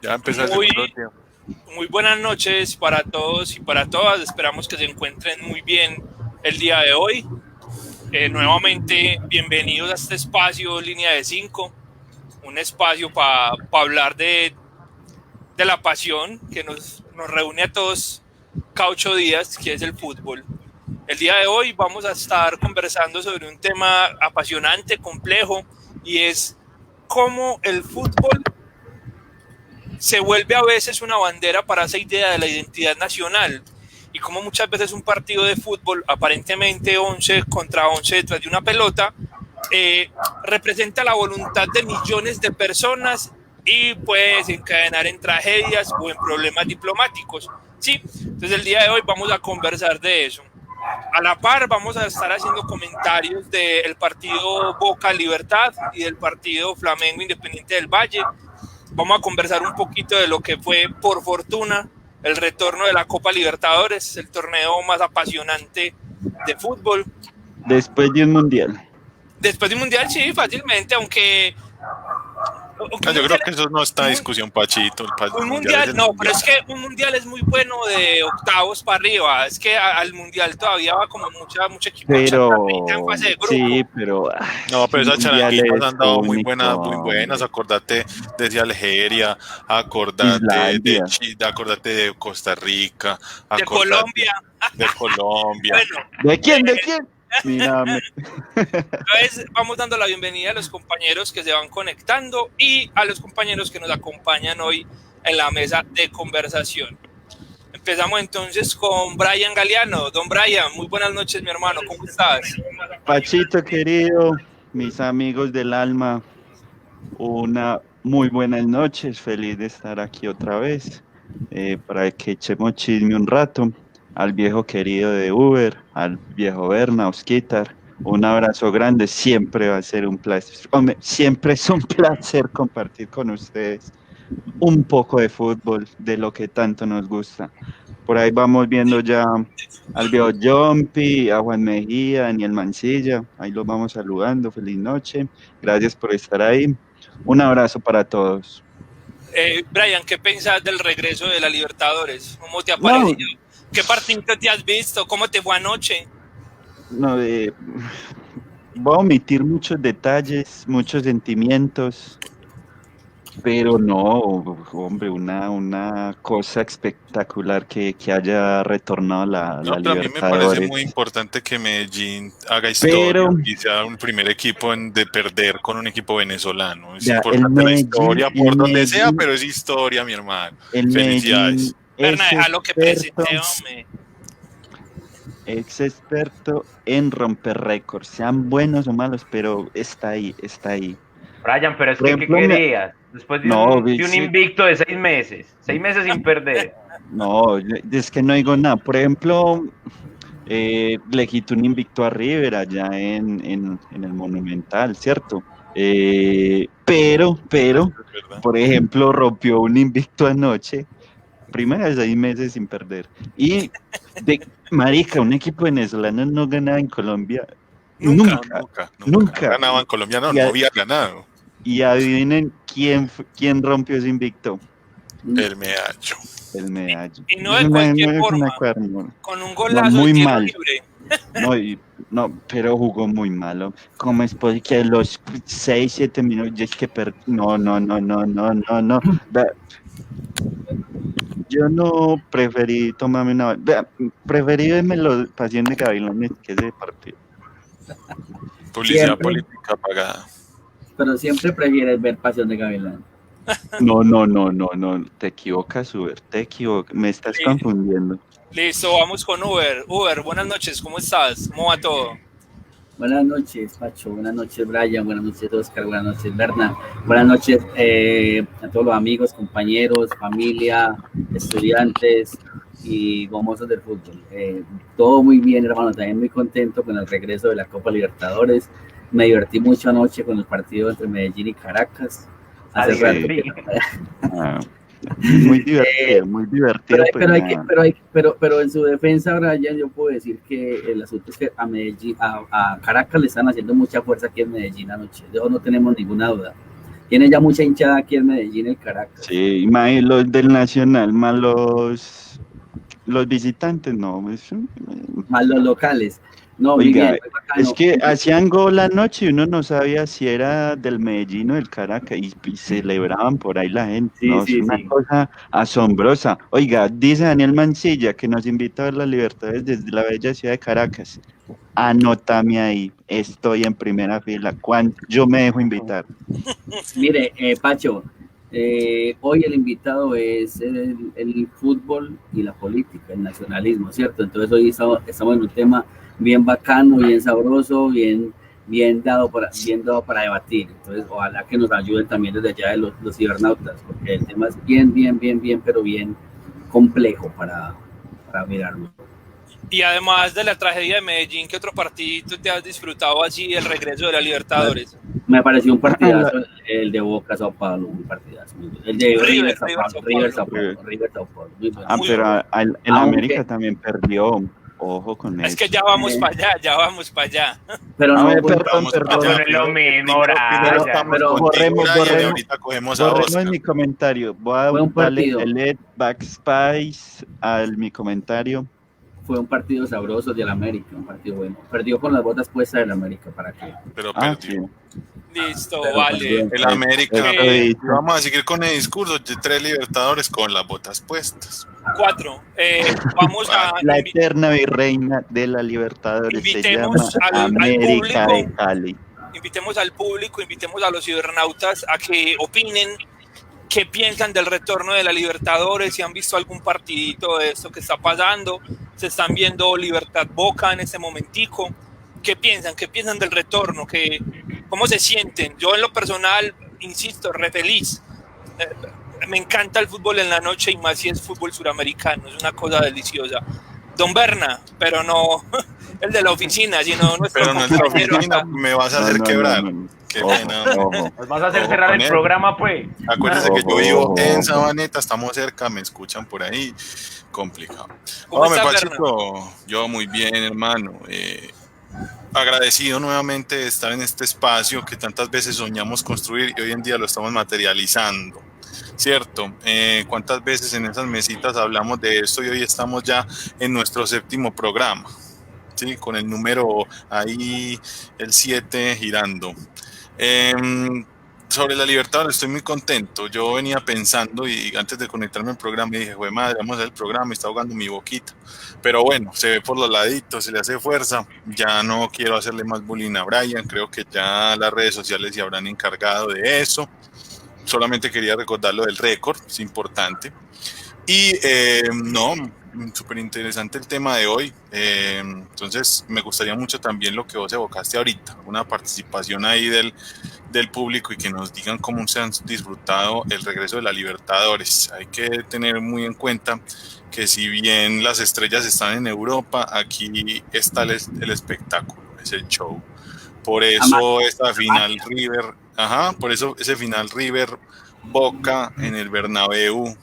Ya empezó el Muy, segundo tiempo. muy buenas noches para todos y para todas. Esperamos que se encuentren muy bien el día de hoy. Nuevamente, bienvenidos a este espacio Línea de 5, un espacio para hablar de la pasión que nos reúne a todos cada 8 días, que es el fútbol. El día de hoy vamos a estar conversando sobre un tema apasionante, complejo, y es cómo el fútbol se vuelve a veces una bandera para esa idea de la identidad nacional, y como muchas veces un partido de fútbol, aparentemente 11 contra 11 detrás de una pelota, representa la voluntad de millones de personas y puede desencadenar en tragedias o en problemas diplomáticos. Sí, entonces el día de hoy vamos a conversar de eso. A la par vamos a estar haciendo comentarios del partido Boca Libertad y del partido Flamengo Independiente del Valle. Vamos a conversar un poquito de lo que fue, por fortuna, el retorno de la Copa Libertadores, el torneo más apasionante de fútbol. Después de un mundial. Después de un mundial, sí, fácilmente, aunque yo creo que eso no está en discusión, Pachito. Un mundial, no, pero es que un mundial es muy bueno de octavos para arriba. Es que al mundial todavía va como mucho equipo. Pero en fase de grupo. sí, pero no, pero esas charanguitas han dado único, muy buenas. Acordate desde Algeria, acordate de Costa Rica, de Colombia. De Colombia. Bueno, ¿De quién? Mírame. Entonces vamos dando la bienvenida a los compañeros que se van conectando y a los compañeros que nos acompañan hoy en la mesa de conversación. Empezamos entonces con Brian Galeano. Don Brian, muy buenas noches, mi hermano, ¿cómo estás? Pachito querido, mis amigos del alma, una muy buenas noches, feliz de estar aquí otra vez, para que echemos chisme un rato. Al viejo querido de Uber, al viejo Berna, Osquitar, un abrazo grande, siempre va a ser un placer, hombre, siempre es un placer compartir con ustedes un poco de fútbol, de lo que tanto nos gusta. Por ahí vamos viendo ya al viejo Jumpy, a Juan Mejía, a Daniel Mancilla, ahí los vamos saludando, feliz noche, gracias por estar ahí, un abrazo para todos. Brian, ¿qué piensas del regreso de la Libertadores? ¿Cómo te ha parecido? No. ¿Qué partido te has visto? ¿Cómo te fue anoche? No, voy a omitir muchos detalles, muchos sentimientos, pero no, hombre, una cosa espectacular que haya retornado la Libertadores. A mí me parece muy importante que Medellín haga historia y sea un primer equipo de perder con un equipo venezolano. Es importante la historia por donde sea, pero es historia, mi hermano. Felicidades. Berna, deja lo que presente, hombre. Es experto en romper récords, sean buenos o malos, pero está ahí. Brian, pero es que, ¿qué querías? Después de un invicto de 6 meses sin perder. No, es que no digo nada. Por ejemplo, le quitó un invicto a River allá en el Monumental, ¿cierto? Pero, por ejemplo, rompió un invicto anoche. Primera de 6 meses sin perder. Y marica, un equipo venezolano no ganaba en Colombia. Nunca. Ganaba en Colombia, no había ganado. Y adivinen quién rompió ese invicto. El Medallo. Y no de cualquier forma. Con un golazo muy mal. Libre. Pero jugó muy malo. ¿Cómo es posible que a los 6-7 minutos es que No. Yo no preferí tomarme una... Preferí verme la Pasión de Gavilanes que ese partido. Publicidad siempre, política pagada. Pero siempre prefieres ver Pasión de Gavilanes. No. Te equivocas, Uber. Me estás confundiendo. Listo, vamos con Uber. Uber, buenas noches, ¿cómo estás? ¿Cómo va todo? Buenas noches, Pacho. Buenas noches, Brian. Buenas noches, Oscar. Buenas noches, Berna. Buenas noches a todos los amigos, compañeros, familia, estudiantes y gomosos del fútbol. Todo muy bien, hermano. También muy contento con el regreso de la Copa Libertadores. Me divertí mucho anoche con el partido entre Medellín y Caracas. Muy divertido. Pero en su defensa, Brian, yo puedo decir que el asunto es que a Medellín, a Caracas le están haciendo mucha fuerza aquí en Medellín anoche. De eso no tenemos ninguna duda. tiene ya mucha hinchada aquí en Medellín, el Caracas. Sí, más los del Nacional, más los visitantes, no. Más los locales. No, oiga, bien, es que hacían gol la noche y uno no sabía si era del Medellín o del Caracas y celebraban por ahí la gente. Sí, ¿no? sí, Es una cosa asombrosa. Oiga, dice Daniel Mancilla que nos invita a ver la Libertadores desde la bella ciudad de Caracas. Anótame ahí, estoy en primera fila. Yo me dejo invitar. Mire, Pacho, hoy el invitado es el fútbol y la política, el nacionalismo, ¿cierto? Entonces hoy estamos en un tema bien bacano, bien sabroso, bien dado para debatir. Entonces ojalá que nos ayuden también desde allá de los cibernautas, porque el tema es bien, pero bien complejo para mirarlo. Y además de la tragedia de Medellín, ¿qué otro partidito te has disfrutado así, el regreso de la Libertadores? Me pareció un partidazo el de Boca Sao Paulo, un partidazo. El de River Sao Paulo. Pero el América también perdió. Ojo con eso. Es que ya vamos para allá. Pero no, perdón. Es lo mismo, pero borremos ahorita cogemos a Oscar. mi comentario. Voy a darle el backspace al mi comentario. Fue un partido sabroso del América, un partido bueno. Perdió con las botas puestas del América, ¿para qué? Pero perdió. Sí. Listo, vale. El América. Vamos a seguir con el discurso de 3 Libertadores con las botas puestas. 4. Vamos a... La eterna virreina de la Libertadores se llama América de Cali. Invitemos al público, invitemos a los cibernautas a que opinen qué piensan del retorno de la Libertadores, si han visto algún partidito de esto que está pasando, se están viendo Libertad Boca en este momentico, ¿qué piensan del retorno? ¿Cómo se sienten? Yo en lo personal, insisto, re feliz. Me encanta el fútbol en la noche y más si es fútbol suramericano, es una cosa deliciosa. Don Berna, pero no el de la oficina, sino nuestro pero no el de la oficina, me vas a hacer quebrar. Qué pena. Nos vas a hacer cerrar el programa, pues. Acuérdense que yo vivo en Sabaneta, estamos cerca, me escuchan por ahí. Complicado. Hombre, Pachito, yo muy bien, hermano. Agradecido nuevamente de estar en este espacio que tantas veces soñamos construir y hoy en día lo estamos materializando. ¿Cierto? ¿Cuántas veces en esas mesitas hablamos de esto y hoy estamos ya en nuestro 7º programa? ¿Sí? Con el número ahí, el 7 girando. Sobre la libertad estoy muy contento. Yo venía pensando y antes de conectarme al programa dije, güey madre, vamos a hacer el programa y está ahogando mi boquita. Pero bueno, se ve por los laditos, se le hace fuerza. Ya no quiero hacerle más bullying a Brian, creo que ya las redes sociales se habrán encargado de eso. Solamente quería recordar lo del récord, es importante. Y no, súper interesante el tema de hoy. Entonces me gustaría mucho también lo que vos evocaste ahorita, una participación ahí del público y que nos digan cómo se han disfrutado el regreso de la Libertadores. Hay que tener muy en cuenta que si bien las estrellas están en Europa, aquí está el espectáculo, es el show. Por eso esta final por eso ese final River Boca en el Bernabéu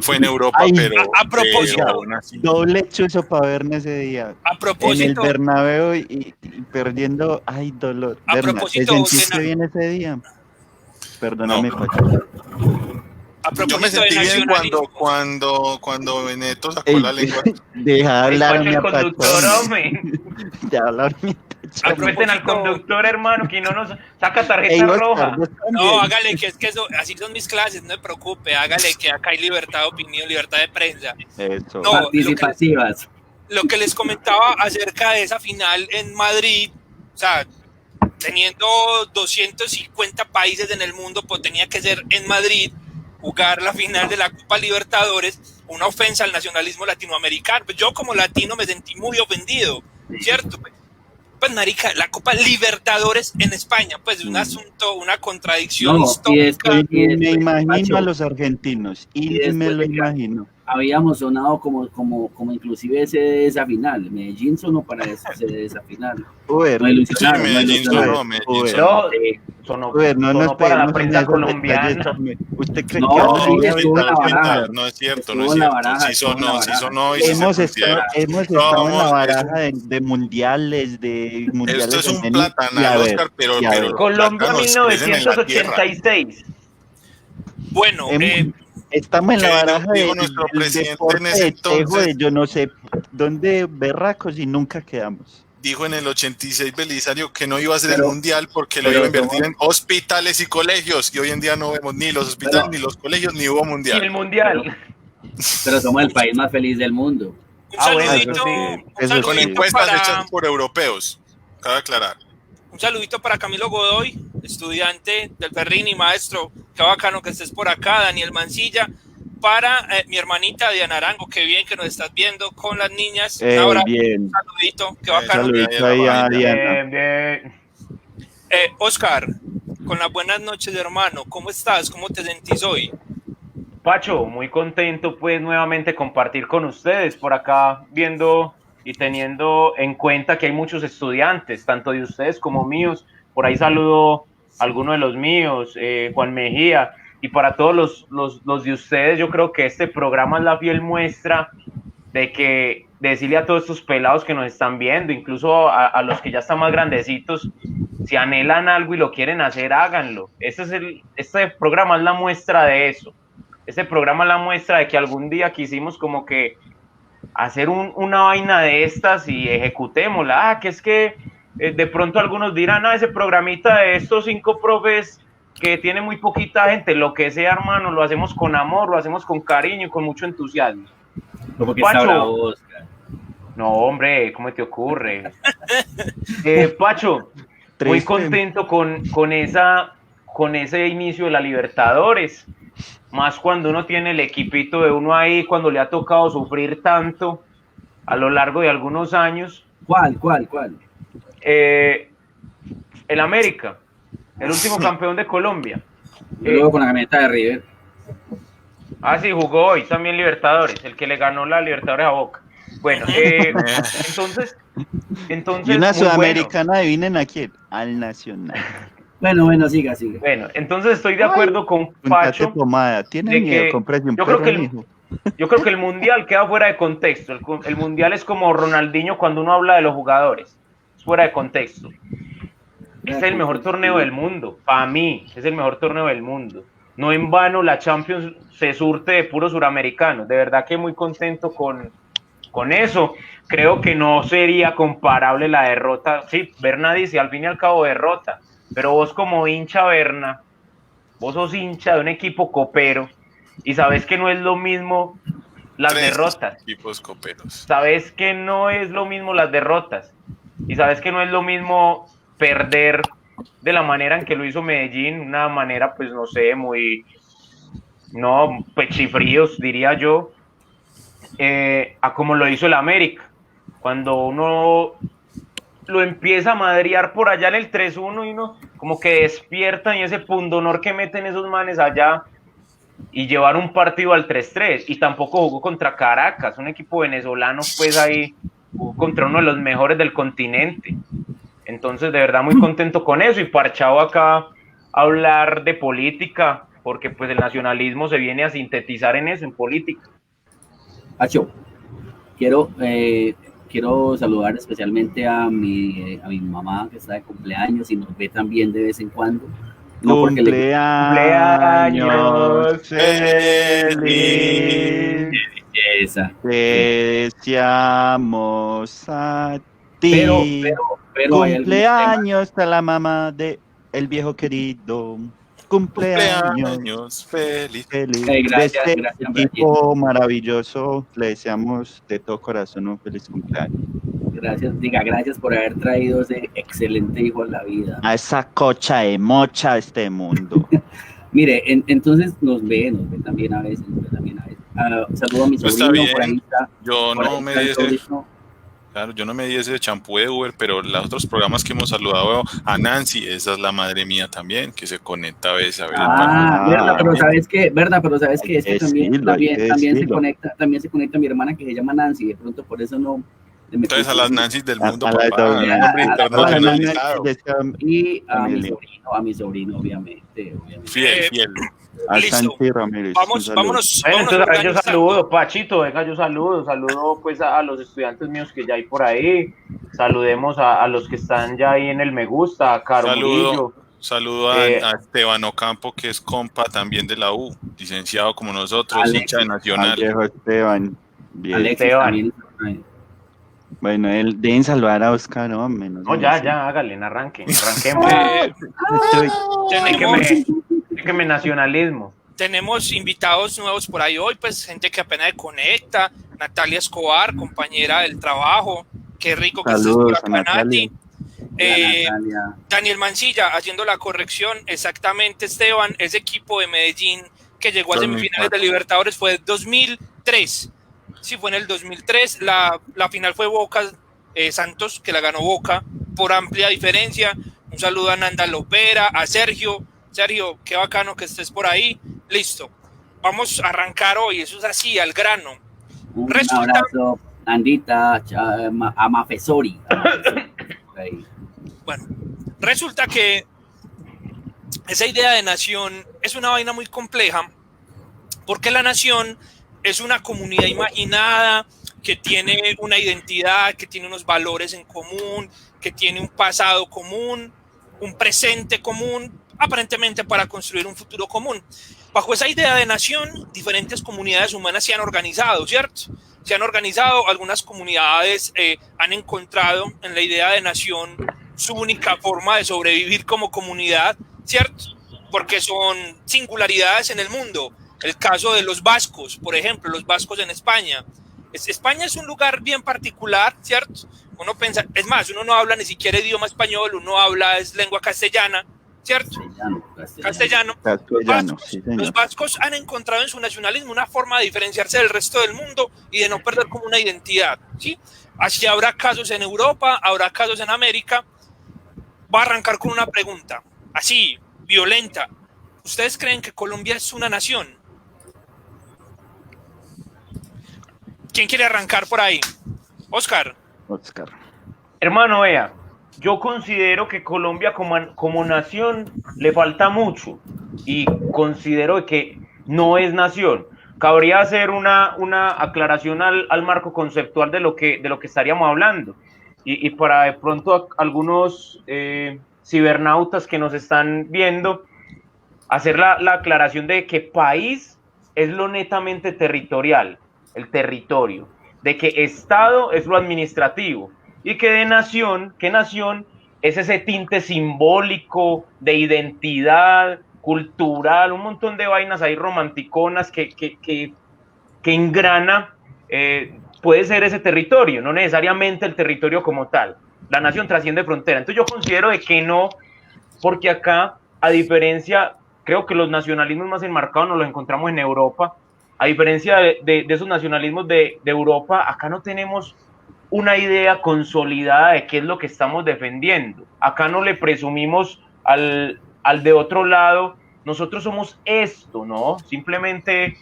fue en Europa. Pero a propósito, doble chuzo para verme ese día. A propósito, en el Bernabéu y perdiendo, ay, dolor. A propósito, ¿te sentiste bien ese día? Perdóname, Pacho. Yo me sentí bien cuando Beneto sacó la lengua. Deja hablar mi conductor, hombre. Deja hablar mi Respeten al conductor, hermano, que no nos saca tarjeta roja. No, hágale, que es que eso, así son mis clases, no se preocupe, hágale que acá hay libertad de opinión, libertad de prensa. Eso. No, participativas. Lo que les comentaba acerca de esa final en Madrid, o sea, teniendo 250 países en el mundo, pues tenía que ser en Madrid, jugar la final de la Copa Libertadores, una ofensa al nacionalismo latinoamericano. Pues yo como latino me sentí muy ofendido, ¿cierto? Pues marica, la Copa Libertadores en España, pues un asunto, una contradicción histórica. Me imagino a los argentinos, y me lo imagino. habíamos sonado como inclusive esa final. Medellín sonó para esa final. Medellín sonó. Sonó para la prensa colombiana. ¿Usted cree que estuvo en la baraja? No es cierto, no es cierto. Sí sonó. Hemos estado en la baraja de mundiales, Esto es un platanal, Oscar, pero Colombia 1986. Bueno, estamos en la baraja de nuestro presidente en ese entonces. Yo no sé dónde berracos y nunca quedamos. Dijo en el 86 Belisario que no iba a ser el mundial porque lo iba a invertir en hospitales y colegios, y hoy en día no vemos ni los hospitales ni los colegios, ni hubo mundial. Ni el mundial. Pero somos el país más feliz del mundo. Un saludito, con encuestas hechas por europeos, cabe aclarar. Un saludito para Camilo Godoy, estudiante del Ferrini, maestro. Qué bacano que estés por acá. Daniel Mancilla. Para mi hermanita Diana Arango, qué bien que nos estás viendo con las niñas. Ahora, bien. Un saludito, qué bacano. Saludito ahí a Diana. Bien. Oscar, con las buenas noches, hermano. ¿Cómo estás? ¿Cómo te sentís hoy? Pacho, muy contento pues nuevamente compartir con ustedes por acá, viendo y teniendo en cuenta que hay muchos estudiantes, tanto de ustedes como míos. Por ahí saludo a alguno de los míos, Juan Mejía. Y para todos los de ustedes, yo creo que este programa es la fiel muestra de decirle a todos estos pelados que nos están viendo, incluso a los que ya están más grandecitos, si anhelan algo y lo quieren hacer, háganlo. Este programa es la muestra de eso. Este programa es la muestra de que algún día quisimos como que hacer una vaina de estas y ejecutémosla. Que es que de pronto algunos dirán, ese programita de estos 5 profes que tiene muy poquita gente, lo que sea, hermano, lo hacemos con amor, lo hacemos con cariño y con mucho entusiasmo. Pacho, no, hombre, ¿cómo te ocurre? Pacho, muy contento con ese inicio de la Libertadores, más cuando uno tiene el equipito de uno ahí, cuando le ha tocado sufrir tanto a lo largo de algunos años. ¿Cuál? El América. El último campeón de Colombia. Luego con la camioneta de River. Sí, jugó hoy también Libertadores, el que le ganó la Libertadores a Boca. Bueno, entonces y una sudamericana, adivinen a quién, al Nacional. Bueno, siga. Bueno, entonces estoy de acuerdo con Pacho. ¿Tiene miedo? Cómprate un perro, yo creo que el Mundial queda fuera de contexto. El Mundial es como Ronaldinho cuando uno habla de los jugadores. Es fuera de contexto. Es el mejor torneo del mundo. Para mí, es el mejor torneo del mundo. No en vano la Champions se surte de puros suramericanos. De verdad que muy contento con eso. Creo que no sería comparable la derrota. Sí, Berna dice, al fin y al cabo derrota. Pero vos como hincha Berna, vos sos hincha de un equipo copero y sabes que no es lo mismo las derrotas. Equipos coperos. Sabes que no es lo mismo las derrotas. Y sabes que no es lo mismo perder de la manera en que lo hizo Medellín, una manera, pues no sé, muy, no, pechifríos, diría yo, a como lo hizo el América, cuando uno lo empieza a madrear por allá en el 3-1 y uno como que despierta y ese pundonor que meten esos manes allá y llevar un partido al 3-3, y tampoco jugó contra Caracas, un equipo venezolano, pues ahí jugó contra uno de los mejores del continente. Entonces, de verdad, muy contento con eso y parchado acá a hablar de política, porque pues el nacionalismo se viene a sintetizar en eso, en política. Pacho, quiero saludar especialmente a mi mamá, que está de cumpleaños y nos ve también de vez en cuando. No, cumpleaños feliz. Esa. Te deseamos a ti. Pero cumpleaños a la mamá de el viejo querido. Cumpleaños feliz. Gracias, equipo maravilloso, le deseamos de todo corazón un feliz cumpleaños. Gracias por haber traído ese excelente hijo a la vida. A esa cocha de mocha a este mundo. Mire, entonces nos ve también a veces. Saludo a mi sobrino. Está bien. Por ahí está, yo por no ahí me está dice. Claro, yo no me di ese champú de Uber, pero los otros programas que hemos saludado a Nancy, esa es la madre mía también, que se conecta a veces a ver. Verdad, pero sabes que, es que también se conecta mi hermana que se llama Nancy, de pronto por eso no. Entonces a las Nancy del mundo, y a mi sobrino, obviamente. Fiel. Listo. Vámonos. Entonces, yo saludo, Pachito, venga, yo saludo pues a los estudiantes míos que ya hay por ahí, saludemos a los que están ya ahí en el me gusta, a Caro Murillo. Saludo a Esteban Ocampo, que es compa también de la U, licenciado como nosotros, hincha de Nacional. Viejo Esteban. Bien. Esteban. Bueno, deben saludar a Oscar, ¿no? Ya, hágale, arranquemos. Déjeme nacionalismo. Tenemos invitados nuevos por ahí hoy, pues gente que apenas se conecta. Natalia Escobar, compañera del trabajo. Qué rico que estés por acá, Nati. Daniel Mancilla haciendo la corrección, exactamente, Esteban, ese equipo de Medellín que llegó a semifinales de Libertadores fue 2003. Sí, fue en el 2003. La final fue Boca Santos, que la ganó Boca por amplia diferencia. Un saludo a Nanda Lopera, a Sergio. Sergio, qué bacano que estés por ahí. Listo. Vamos a arrancar hoy, eso es así, al grano. Un abrazo, Andita, a Mafesori. Bueno, resulta que esa idea de nación es una vaina muy compleja, porque la nación es una comunidad imaginada que tiene una identidad, que tiene unos valores en común, que tiene un pasado común, un presente común, aparentemente para construir un futuro común. Bajo esa idea de nación, diferentes comunidades humanas se han organizado, ¿cierto? Se han organizado, algunas comunidades han encontrado en la idea de nación su única forma de sobrevivir como comunidad, ¿cierto? Porque son singularidades en el mundo. El caso de los vascos, por ejemplo, los vascos en España. España es un lugar bien particular, ¿cierto? Uno piensa, es más, uno no habla ni siquiera idioma español, uno habla es lengua castellana, ¿cierto? Castellano. Los vascos han encontrado en su nacionalismo una forma de diferenciarse del resto del mundo y de no perder como una identidad, ¿sí? Así habrá casos en Europa, habrá casos en América. Va a arrancar con una pregunta, así, violenta. ¿Ustedes creen que Colombia es una nación? ¿Quién quiere arrancar por ahí? Oscar. Hermano, vea, yo considero que Colombia como nación le falta mucho y considero que no es nación. Cabría hacer una aclaración al marco conceptual de lo que estaríamos hablando y para de pronto algunos cibernautas que nos están viendo, hacer la aclaración de que país es lo netamente territorial, el territorio, de que Estado es lo administrativo y que nación es ese tinte simbólico de identidad cultural, un montón de vainas ahí romanticonas que engrana, puede ser ese territorio, no necesariamente el territorio como tal. La nación trasciende frontera. Entonces yo considero de que no, porque acá, a diferencia, creo que los nacionalismos más enmarcados nos los encontramos en Europa. A diferencia de esos nacionalismos de Europa, acá no tenemos una idea consolidada de qué es lo que estamos defendiendo. Acá no le presumimos al de otro lado, nosotros somos esto, ¿no? Simplemente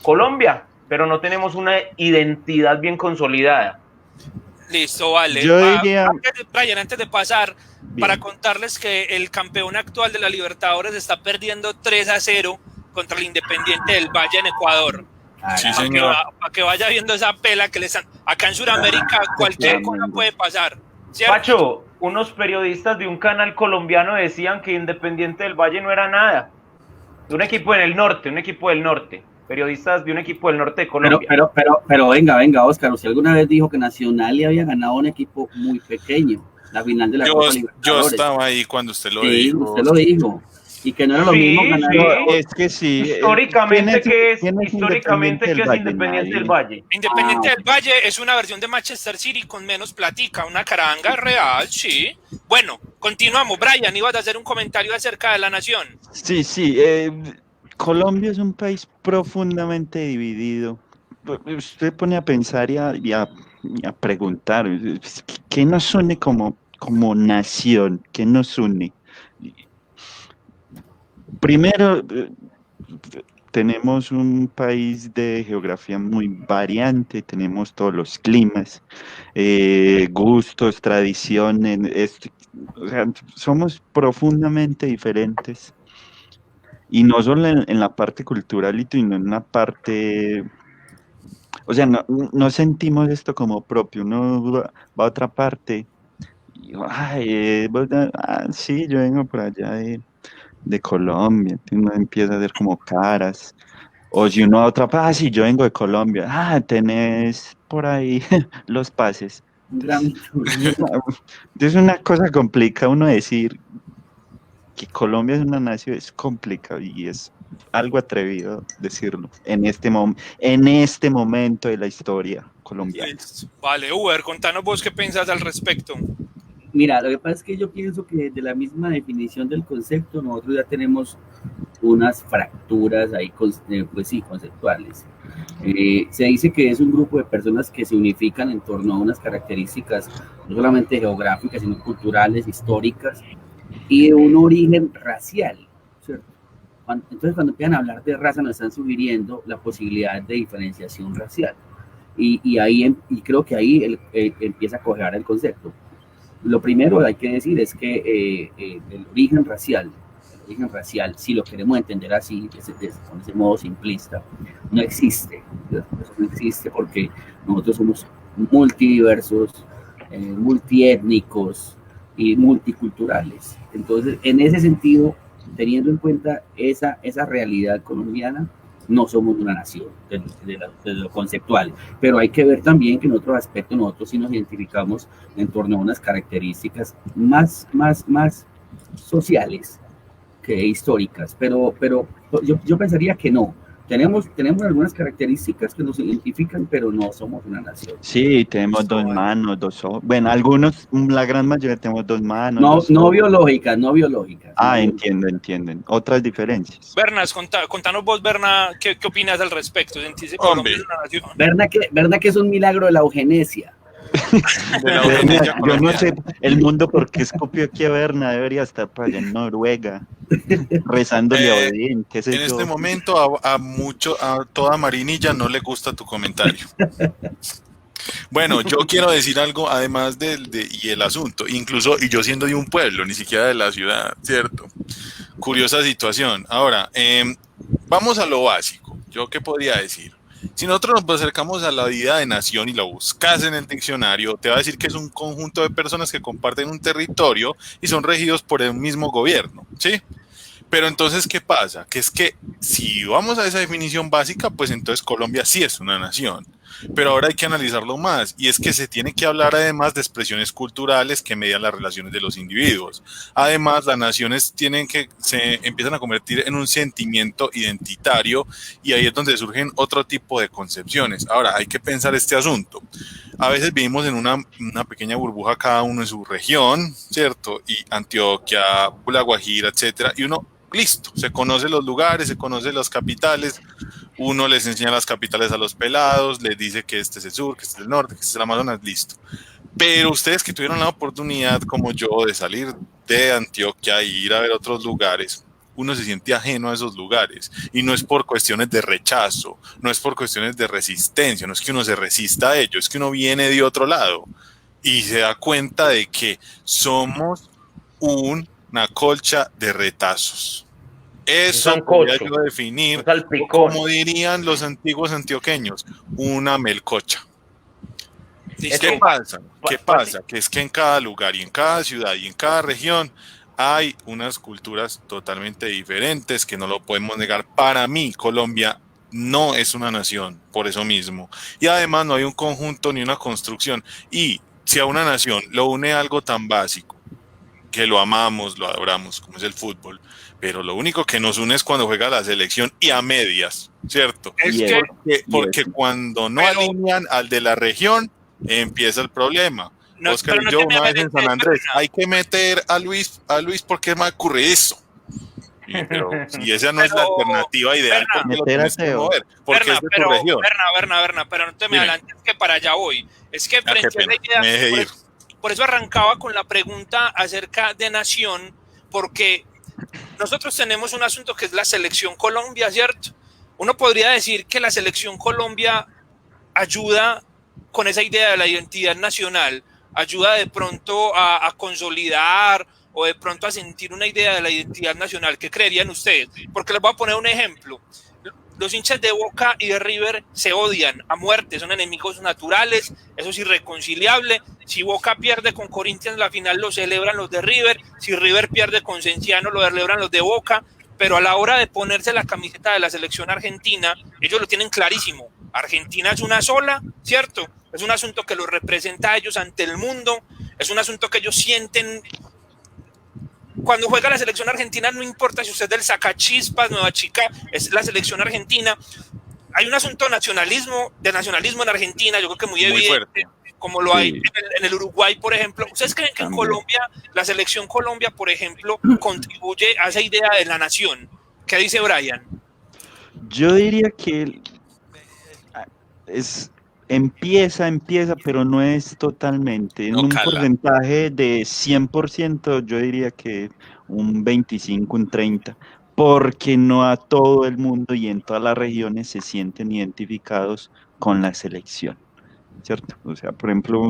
Colombia, pero no tenemos una identidad bien consolidada. Listo, vale. Yo diría... Brian, antes de pasar, bien, para contarles que el campeón actual de la Libertadores está perdiendo 3-0 contra el Independiente del Valle en Ecuador. Sí, señor. Para que vaya viendo esa pela que le están... Acá en Sudamérica cualquier cosa puede pasar, ¿cierto? Pacho, unos periodistas de un canal colombiano decían que Independiente del Valle no era nada. Un equipo del norte. Periodistas de un equipo del norte de Colombia. Pero venga, Oscar, usted alguna vez dijo que Nacional le había ganado a un equipo muy pequeño la final de la Copa Libertadores. Yo estaba ahí cuando usted lo dijo. Usted lo dijo. Y que no era lo mismo ganar. Es que sí. Históricamente, ¿qué es Independiente del Valle? Independiente del Valle es una versión de Manchester City con menos platica, una caranga real, sí. Bueno, continuamos. Brian, ibas a hacer un comentario acerca de la nación. Sí. Colombia es un país profundamente dividido. Usted pone a pensar y a a preguntar, ¿qué nos une como nación? ¿Qué nos une? Primero, tenemos un país de geografía muy variante, tenemos todos los climas, gustos, tradiciones, o sea, somos profundamente diferentes. Y no solo en la parte cultural, sino en la parte, o sea, no sentimos esto como propio, uno va a otra parte, y, ay, sí, yo vengo por allá de Colombia, uno empieza a hacer como caras, o si uno va a otra parte, sí, yo vengo de Colombia, tenés por ahí los pases. Es una cosa complicada uno decir que Colombia es una nación, es complicado y es algo atrevido decirlo en este momento de la historia colombiana. Vale, Uber, contanos vos qué pensás al respecto. Mira, lo que pasa es que yo pienso que de la misma definición del concepto, nosotros ya tenemos unas fracturas ahí, pues sí, conceptuales. Se dice que es un grupo de personas que se unifican en torno a unas características no solamente geográficas, sino culturales, históricas, y de un origen racial, ¿cierto? Entonces, cuando empiezan a hablar de raza, nos están sugiriendo la posibilidad de diferenciación racial. Y creo que ahí empieza a coger el concepto. Lo primero que hay que decir es que el origen racial, si lo queremos entender así, con ese modo simplista, no existe. No existe porque nosotros somos multidiversos, multiétnicos y multiculturales. Entonces, en ese sentido, teniendo en cuenta esa realidad colombiana, no somos una nación de lo conceptual, pero hay que ver también que en otros aspectos nosotros sí nos identificamos en torno a unas características más sociales que históricas, pero yo pensaría que no. Tenemos algunas características que nos identifican, pero no somos una nación. Sí, tenemos dos manos, dos ojos. Bueno, algunos, la gran mayoría tenemos dos manos. No biológicas. Entienden. Otras diferencias. Bernas, contanos vos, Berna, ¿qué opinas al respecto? ¿Sentís que Colombia es una nación? Berna que es un milagro de la eugenesia. Yo no sé el mundo porque escupió aquí a Berna, debería estar para allá en Noruega rezándole a Odín, qué sé yo. Este momento a toda Marinilla no le gusta tu comentario. Bueno, yo quiero decir algo además y el asunto, incluso y yo siendo de un pueblo, ni siquiera de la ciudad, ¿cierto? Curiosa situación. Ahora, vamos a lo básico. ¿Yo qué podría decir? Si nosotros nos acercamos a la idea de nación y la buscas en el diccionario, te va a decir que es un conjunto de personas que comparten un territorio y son regidos por el mismo gobierno, ¿sí? Pero entonces, ¿qué pasa? Que es que si vamos a esa definición básica, pues entonces Colombia sí es una nación. Pero ahora hay que analizarlo más, y es que se tiene que hablar además de expresiones culturales que median las relaciones de los individuos. Además, las naciones se empiezan a convertir en un sentimiento identitario, y ahí es donde surgen otro tipo de concepciones. Ahora, hay que pensar este asunto. A veces vivimos en una pequeña burbuja, cada uno en su región, ¿cierto? Y Antioquia, La Guajira, etcétera, y uno, listo, se conoce los lugares, se conoce las capitales, uno les enseña las capitales a los pelados, les dice que este es el sur, que este es el norte, que este es el Amazonas, listo. Pero ustedes que tuvieron la oportunidad, como yo, de salir de Antioquia e ir a ver otros lugares, uno se siente ajeno a esos lugares, y no es por cuestiones de rechazo, no es por cuestiones de resistencia, no es que uno se resista a ello, es que uno viene de otro lado y se da cuenta de que somos una colcha de retazos. Eso podría yo definir, como dirían los antiguos antioqueños, una melcocha. ¿Qué pasa? Que es que en cada lugar y en cada ciudad y en cada región hay unas culturas totalmente diferentes que no lo podemos negar. Para mí, Colombia no es una nación, por eso mismo. Y además no hay un conjunto ni una construcción. Y si a una nación lo une algo tan básico, que lo amamos, lo adoramos, como es el fútbol, pero lo único que nos une es cuando juega la selección y a medias, ¿cierto? Porque cuando no alinean al de la región, empieza el problema. No, Oscar y yo una vez en San Andrés, hay que meter a Luis porque me ocurre eso. Pero si esa no es la alternativa ideal, ¿por qué lo tienes que mover? Porque es de tu región. Berna, pero no te me adelantes, que para allá voy. Es que frente a esa idea, por eso arrancaba con la pregunta acerca de nación, porque nosotros tenemos un asunto que es la Selección Colombia, ¿cierto? Uno podría decir que la Selección Colombia ayuda con esa idea de la identidad nacional, ayuda de pronto a consolidar o de pronto a sentir una idea de la identidad nacional. ¿Qué creerían ustedes? Porque les voy a poner un ejemplo. Los hinchas de Boca y de River se odian a muerte, son enemigos naturales, eso es irreconciliable. Si Boca pierde con Corinthians la final, lo celebran los de River. Si River pierde con Cienciano, lo celebran los de Boca. Pero a la hora de ponerse la camiseta de la selección argentina, ellos lo tienen clarísimo. Argentina es una sola, ¿cierto? Es un asunto que los representa a ellos ante el mundo, es un asunto que ellos sienten. Cuando juega la selección argentina, no importa si usted es del Sacachispas, Nueva Chica, es la selección argentina. Hay un asunto de nacionalismo en Argentina, yo creo que muy evidente, fuerte, como lo hay en el Uruguay, por ejemplo. ¿Ustedes creen que en Colombia, la selección Colombia, por ejemplo, contribuye a esa idea de la nación? ¿Qué dice Brian? Yo diría que empieza, pero no es totalmente. En un porcentaje de 100%, yo diría que un 25, un 30%, porque no a todo el mundo y en todas las regiones se sienten identificados con la selección, ¿cierto? O sea, por ejemplo,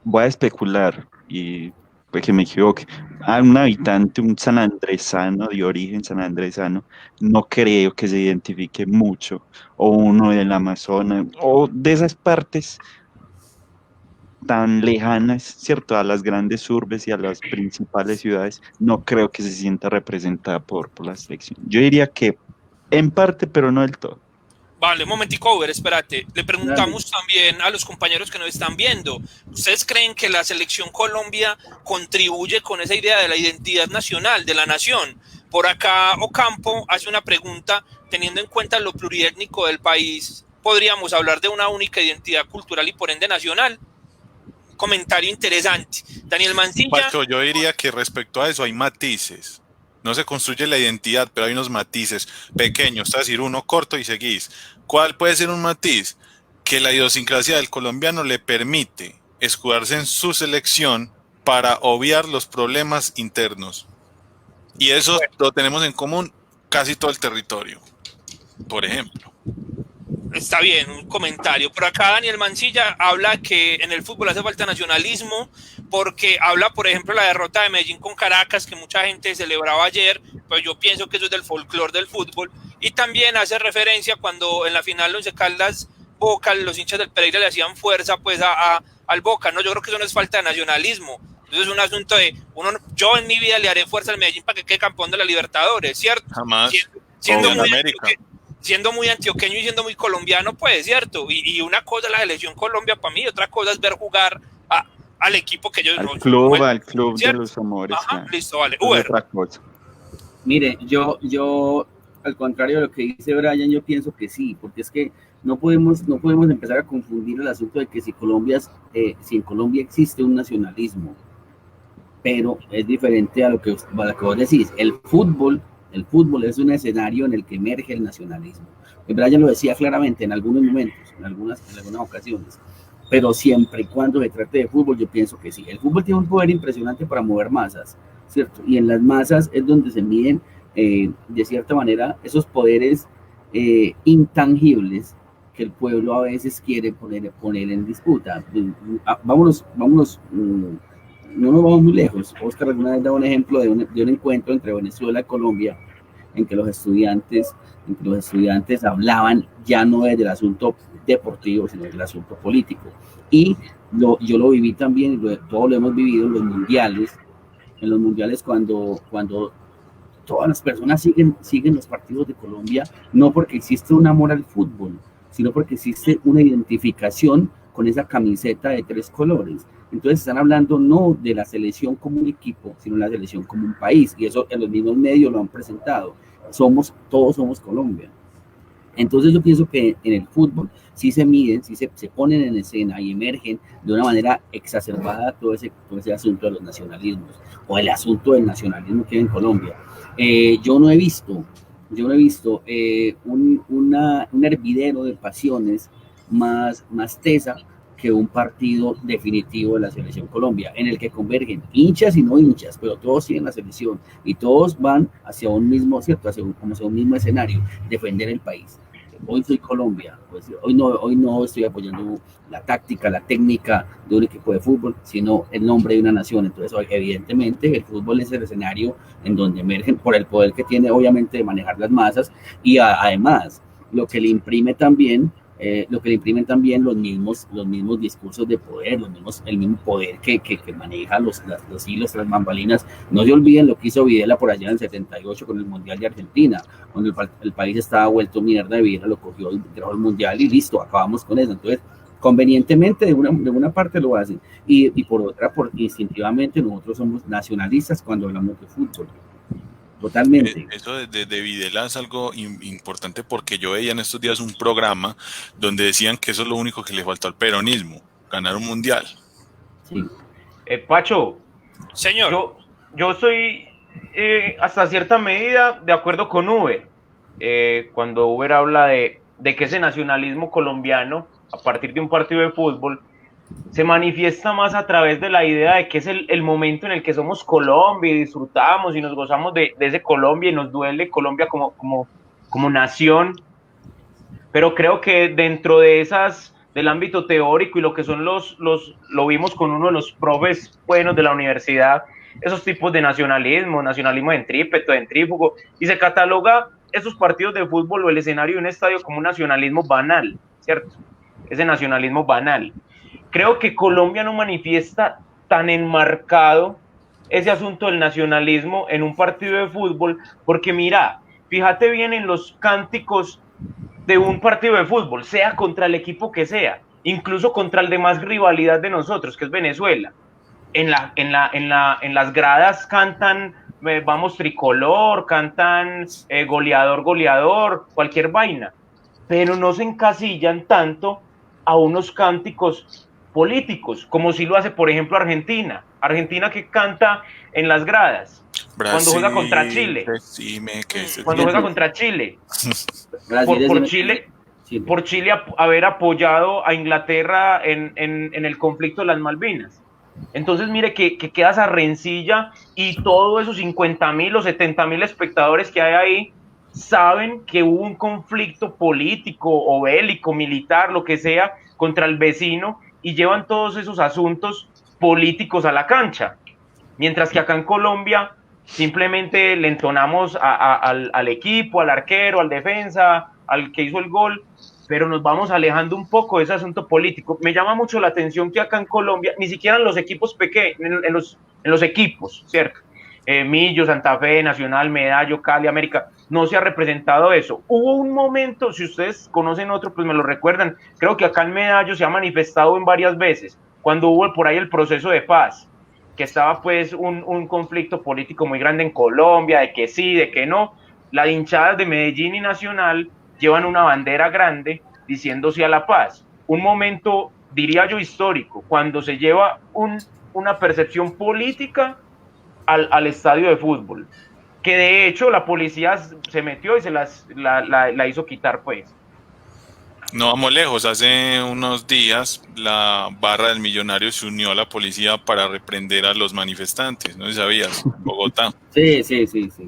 voy a especular y pues que me equivoque, a un habitante, un sanandresano, de origen sanandresano, no creo que se identifique mucho, o uno del Amazonas, o de esas partes tan lejanas, ¿cierto?, a las grandes urbes y a las principales ciudades, no creo que se sienta representada por la selección. Yo diría que en parte, pero no del todo. Vale, un momentico, Uber, espérate. Le preguntamos también a los compañeros que nos están viendo, ¿ustedes creen que la selección Colombia contribuye con esa idea de la identidad nacional, de la nación? Por acá Ocampo hace una pregunta, teniendo en cuenta lo pluriétnico del país, ¿podríamos hablar de una única identidad cultural y por ende nacional? Comentario interesante. Daniel Mancilla. Pacho, yo diría que respecto a eso hay matices. No se construye la identidad, pero hay unos matices pequeños, es decir, uno corto y seguís. ¿Cuál puede ser un matiz? Que la idiosincrasia del colombiano le permite escudarse en su selección para obviar los problemas internos. Y eso lo tenemos en común casi todo el territorio, por ejemplo. Está bien, un comentario. Por acá Daniel Mancilla habla que en el fútbol hace falta nacionalismo, porque habla, por ejemplo, la derrota de Medellín con Caracas, que mucha gente celebraba ayer, pero yo pienso que eso es del folclore del fútbol. Y también hace referencia cuando en la final Once Caldas Boca, los hinchas del Pereira le hacían fuerza pues al Boca, ¿no? Yo creo que eso no es falta de nacionalismo. Entonces es un asunto de, yo en mi vida le haré fuerza al Medellín para que quede campeón de la Libertadores, ¿cierto? Jamás. Siendo muy antioqueño y siendo muy colombiano, pues, ¿cierto? Y una cosa es la selección Colombia para mí, otra cosa es ver jugar al equipo que yo... Al club ¿cierto? De los amores. Ajá, listo, vale. Uber. Mire, yo, al contrario de lo que dice Brian, yo pienso que sí, porque es que no podemos empezar a confundir el asunto de que si en Colombia existe un nacionalismo, pero es diferente a lo que vos decís. El fútbol es un escenario en el que emerge el nacionalismo. Brian lo decía claramente en algunos momentos, en algunas ocasiones, pero siempre y cuando se trate de fútbol, yo pienso que sí. El fútbol tiene un poder impresionante para mover masas, ¿cierto? Y en las masas es donde se miden, de cierta manera, esos poderes intangibles que el pueblo a veces quiere poner en disputa. Vámonos, no nos vamos muy lejos. Oscar alguna vez da un ejemplo de un encuentro entre Venezuela y Colombia, en que los estudiantes hablaban ya no desde el asunto deportivo, sino del asunto político. Y yo lo viví también, todos lo hemos vivido en los mundiales cuando todas las personas siguen los partidos de Colombia, no porque existe un amor al fútbol, sino porque existe una identificación con esa camiseta de 3 colores. Entonces están hablando no de la selección como un equipo, sino de la selección como un país, y eso en los mismos medios lo han presentado. Todos somos Colombia. Entonces yo pienso que en el fútbol sí se miden, sí se ponen en escena y emergen de una manera exacerbada todo ese asunto de los nacionalismos o el asunto del nacionalismo que hay en Colombia. Yo no he visto un hervidero de pasiones más tesa que un partido definitivo de la selección Colombia, en el que convergen hinchas y no hinchas, pero todos siguen la selección y todos van hacia un mismo, ¿cierto? Hacia un mismo escenario, defender el país. Hoy soy Colombia, pues hoy no estoy apoyando la táctica, la técnica de un equipo de fútbol, sino el nombre de una nación. Entonces, hoy, evidentemente, el fútbol es el escenario en donde emergen por el poder que tiene, obviamente, de manejar las masas y además lo que le imprimen también los mismos discursos de poder, el mismo poder que maneja los hilos tras bambalinas. No se olviden lo que hizo Videla por allá en el 78 con el Mundial de Argentina, cuando el país estaba vuelto mierda, Videla lo cogió y trajo el Mundial y listo, acabamos con eso. Entonces, convenientemente de una parte lo hacen y por otra, porque instintivamente nosotros somos nacionalistas cuando hablamos de fútbol. Totalmente. Eso de Videla es algo importante porque yo veía en estos días un programa donde decían que eso es lo único que le faltó al peronismo, ganar un mundial. Sí. Pacho, señor, yo estoy hasta cierta medida de acuerdo con Uber. Cuando Uber habla de que ese nacionalismo colombiano, a partir de un partido de fútbol, se manifiesta más a través de la idea de que es el momento en el que somos Colombia y disfrutamos y nos gozamos de ese Colombia y nos duele Colombia como nación, pero creo que dentro de del ámbito teórico y lo que son lo vimos con uno de los profes buenos de la universidad, esos tipos de nacionalismo centrípeto, centrífugo, y se cataloga esos partidos de fútbol o el escenario de un estadio como un nacionalismo banal, ¿cierto? Ese nacionalismo banal. Creo que Colombia no manifiesta tan enmarcado ese asunto del nacionalismo en un partido de fútbol, porque mira, fíjate bien en los cánticos de un partido de fútbol, sea contra el equipo que sea, incluso contra el de más rivalidad de nosotros, que es Venezuela. En las gradas cantan vamos tricolor, cantan goleador, cualquier vaina, pero no se encasillan tanto a unos cánticos políticos, como si lo hace, por ejemplo, Argentina que canta en las gradas, Brasil, cuando juega contra Chile, por Chile haber apoyado a Inglaterra en el conflicto de las Malvinas. Entonces, mire que queda esa rencilla y todos esos 50,000 o 70,000 espectadores que hay ahí saben que hubo un conflicto político o bélico, militar, lo que sea, contra el vecino, y llevan todos esos asuntos políticos a la cancha, mientras que acá en Colombia simplemente le entonamos al equipo, al arquero, al defensa, al que hizo el gol, pero nos vamos alejando un poco de ese asunto político. Me llama mucho la atención que acá en Colombia, ni siquiera en los equipos pequeños, en los equipos, ¿cierto? Millo, Santa Fe, Nacional, Medallo, Cali, América, no se ha representado eso. Hubo un momento, si ustedes conocen otro, pues me lo recuerdan, creo que acá en Medallo se ha manifestado en varias veces, cuando hubo por ahí el proceso de paz, que estaba pues un conflicto político muy grande en Colombia, de que sí, de que no. Las hinchadas de Medellín y Nacional llevan una bandera grande diciendo sí a la paz. Un momento, diría yo, histórico, cuando se lleva una percepción política al estadio de fútbol, que de hecho la policía se metió y se la hizo quitar, pues. No vamos lejos, hace unos días la barra del Millonario se unió a la policía para reprender a los manifestantes, ¿no sabías? Bogotá. Sí. Eso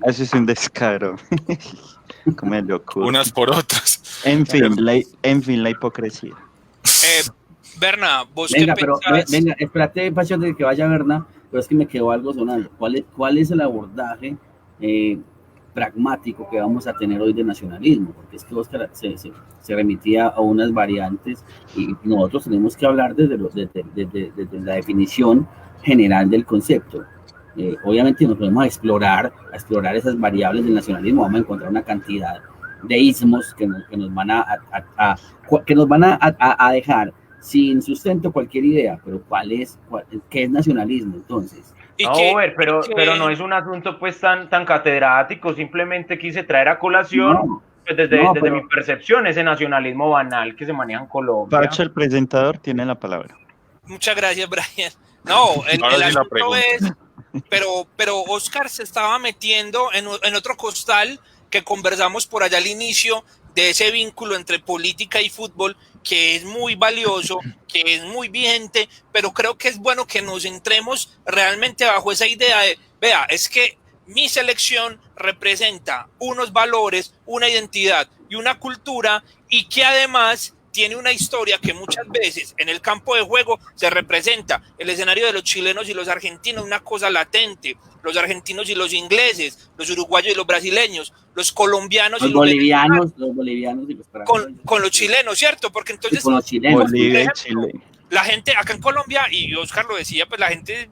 es un descaro. Como el locura. Unas por otras. En fin, la hipocresía. Berna, vos venga, qué pero pensás? venga, espérate, Pacho, de que vaya Berna, pero es que me quedó algo sonando. ¿Cuál es el abordaje pragmático que vamos a tener hoy de nacionalismo? Porque es que Oscar se remitía a unas variantes y nosotros tenemos que hablar desde la definición general del concepto. Obviamente nos podemos explorar esas variables del nacionalismo, vamos a encontrar una cantidad de ismos que nos van a dejar sin sustento cualquier idea, pero ¿qué es nacionalismo entonces? Pero no es un asunto pues tan catedrático, simplemente quise traer a colación pues desde mi percepción, ese nacionalismo banal que se maneja en Colombia. Pacho, el presentador, tiene la palabra. Muchas gracias, Brian. No, el asunto es, pero Oscar se estaba metiendo en otro costal que conversamos por allá al inicio de ese vínculo entre política y fútbol, que es muy valioso, que es muy vigente, pero creo que es bueno que nos centremos realmente bajo esa idea de, vea, es que mi selección representa unos valores, una identidad y una cultura, y que además tiene una historia que muchas veces en el campo de juego se representa el escenario de los chilenos y los argentinos, una cosa latente, los argentinos y los ingleses, los uruguayos y los brasileños, los colombianos los y bolivianos y los paraguayos. Con los chilenos, ¿cierto? Porque entonces con los chilenos, Bolivia y Chile. La gente acá en Colombia, y Oscar lo decía, pues la gente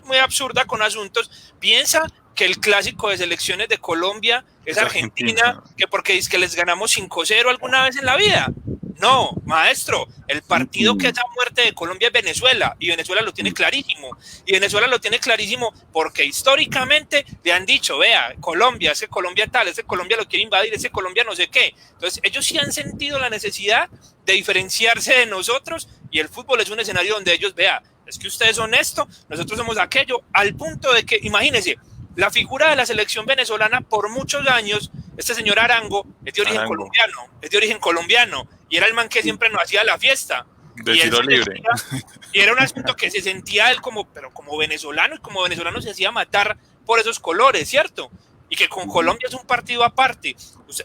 muy absurda con asuntos, piensa que el clásico de selecciones de Colombia es Argentina, que porque es que les ganamos 5-0 alguna vez en la vida. No, maestro, el partido que es a muerte de Colombia es Venezuela, y Venezuela lo tiene clarísimo, porque históricamente le han dicho, vea, Colombia, ese Colombia tal, ese Colombia lo quiere invadir, ese Colombia no sé qué. Entonces ellos sí han sentido la necesidad de diferenciarse de nosotros, y el fútbol es un escenario donde ellos, vea, es que ustedes son esto, nosotros somos aquello, al punto de que, imagínense, la figura de la selección venezolana por muchos años, este señor Arango es de origen colombiano, y era el man que siempre nos hacía la fiesta. De tiro libre. Y era un asunto que se sentía él como venezolano, y como venezolano se hacía matar por esos colores, ¿cierto? Y que con Colombia es un partido aparte.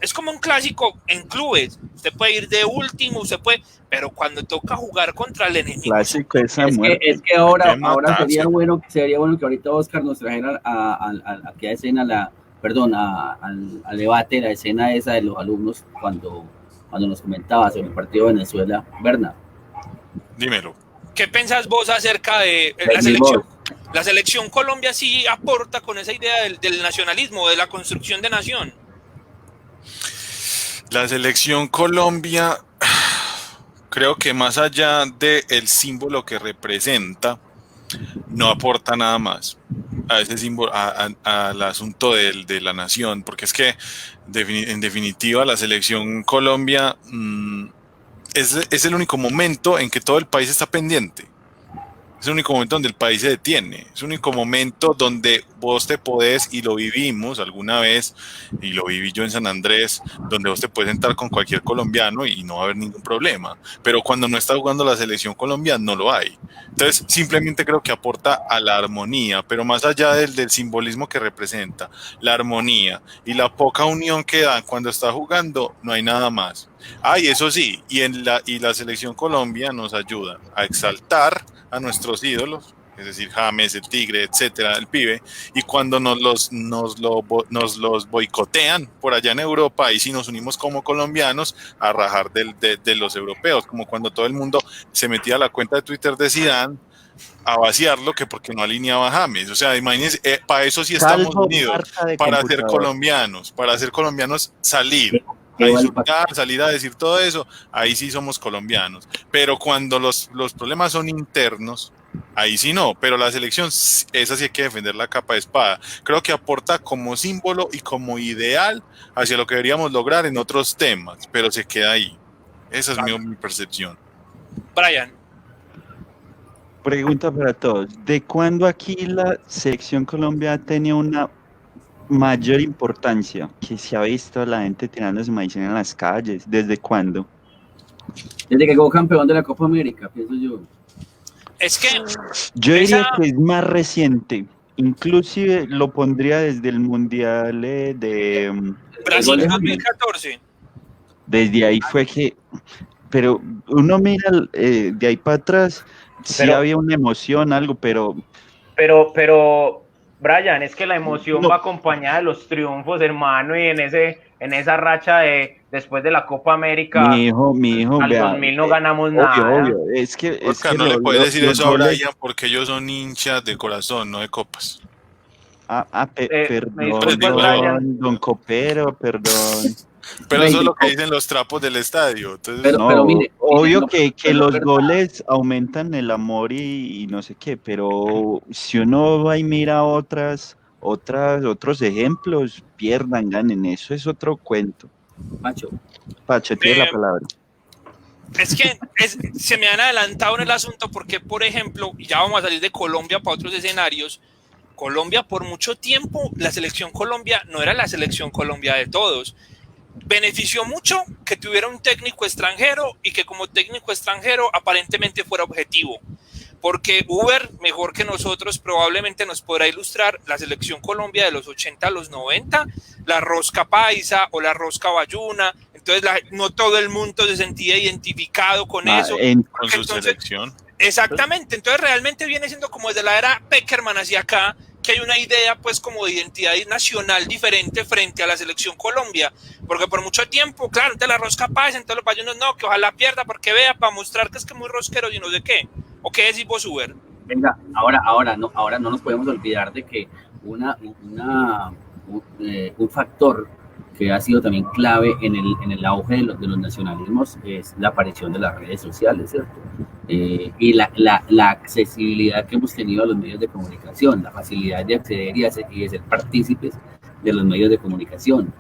Es como un clásico en clubes. Usted puede ir de último, pero cuando toca jugar contra el enemigo. Clásico es que ahora sería bueno que ahorita Oscar nos trajera aquí a escena al debate, la escena esa de los alumnos cuando nos comentaba sobre el partido de Venezuela. Berna, dímelo. ¿Qué pensás vos acerca de la selección? La selección Colombia sí aporta con esa idea del nacionalismo, de la construcción de nación. La selección Colombia, creo que más allá del símbolo que representa, no aporta nada más a ese símbolo, al asunto de la nación, porque es que en definitiva la selección Colombia es el único momento en que todo el país está pendiente. Es el único momento donde el país se detiene. Es el único momento donde vos te podés, y lo vivimos alguna vez, y lo viví yo en San Andrés, donde vos te puedes sentar con cualquier colombiano y no va a haber ningún problema. Pero cuando no está jugando la selección colombiana, no lo hay. Entonces, simplemente creo que aporta a la armonía, pero más allá del simbolismo que representa, la armonía y la poca unión que dan cuando está jugando, no hay nada más. Y eso sí, y la selección Colombia nos ayuda a exaltar a nuestros ídolos, es decir, James, el Tigre, etcétera, el Pibe, y cuando nos los boicotean por allá en Europa, ahí sí nos unimos como colombianos a rajar de los europeos, como cuando todo el mundo se metía a la cuenta de Twitter de Zidane a vaciarlo, que porque no alineaba a James. O sea, imagínense, para eso sí estamos unidos, para ser colombianos, salir a insultar, salir a decir todo eso, ahí sí somos colombianos. Pero cuando los problemas son internos, ahí sí no. Pero la selección, esa sí hay que defender la capa de espada. Creo que aporta como símbolo y como ideal hacia lo que deberíamos lograr en otros temas, pero se queda ahí. Esa es mi percepción. Brian. Pregunta para todos. ¿De cuándo aquí la selección Colombia tenía una mayor importancia, que se ha visto la gente tirándose maicena en las calles? ¿Desde cuándo? Desde que quedó campeón de la Copa América, pienso yo. Es que yo diría que es más reciente, inclusive lo pondría desde el Mundial de Brasil 2014. Desde ahí fue que, pero uno mira de ahí para atrás, sí había una emoción, algo, pero Brian, es que la emoción va acompañada de los triunfos, hermano, y en esa racha después de la Copa América, mi hijo, al 2000 no ganamos nada. Obvio. Es que no le puedes decir eso a Brian, porque ellos son hinchas de corazón, no de copas. Perdón, don Copero, perdón. Pero eso es lo que dicen los trapos del estadio. Entonces, pero mire, obvio que los goles aumentan el amor y no sé qué, pero si uno va y mira otros ejemplos, pierdan, ganen, eso es otro cuento. Pacho, tiene la palabra. Es que se me han adelantado en el asunto porque, por ejemplo, ya vamos a salir de Colombia para otros escenarios. Colombia, por mucho tiempo, la selección Colombia no era la selección Colombia de todos. Benefició mucho que tuviera un técnico extranjero y que como técnico extranjero aparentemente fuera objetivo. Porque Uber, mejor que nosotros, probablemente nos podrá ilustrar la selección Colombia de los 80 a los 90, la rosca paisa o la rosca bayuna. Entonces, no todo el mundo se sentía identificado con eso. Con su selección. Exactamente. Entonces, realmente viene siendo como desde la era Peckerman hacia acá, que hay una idea pues como de identidad nacional diferente frente a la selección Colombia, porque por mucho tiempo, claro, entonces la rosca paisa, entonces los bayunos no, que ojalá pierda porque vea, para mostrar que es que muy rosquero y no sé qué. ¿O qué decís vos, Uber? Venga, ahora no nos podemos olvidar de que un factor que ha sido también clave en el auge de los nacionalismos es la aparición de las redes sociales, ¿cierto? Y la accesibilidad que hemos tenido a los medios de comunicación, la facilidad de acceder y de ser partícipes de los medios de comunicación.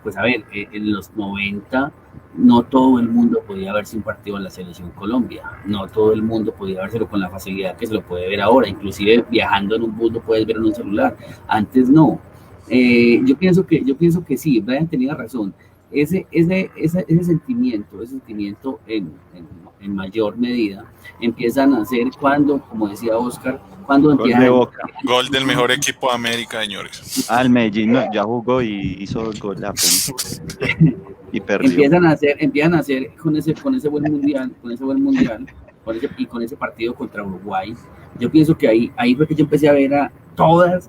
Pues a ver, en los 90 no todo el mundo podía verse un partido en la selección Colombia, no todo el mundo podía vérselo con la facilidad que se lo puede ver ahora, inclusive viajando en un bus lo puedes ver en un celular, antes no. Yo pienso que sí, Brian tenía razón. Ese sentimiento en mayor medida empieza a nacer cuando, como decía Oscar, cuando empieza gol del mejor equipo de América, señores. Al Medellín ya jugó y hizo 2 goles y perdió. Empiezan a hacer con ese buen mundial y con ese partido contra Uruguay. Yo pienso que ahí fue que yo empecé a ver a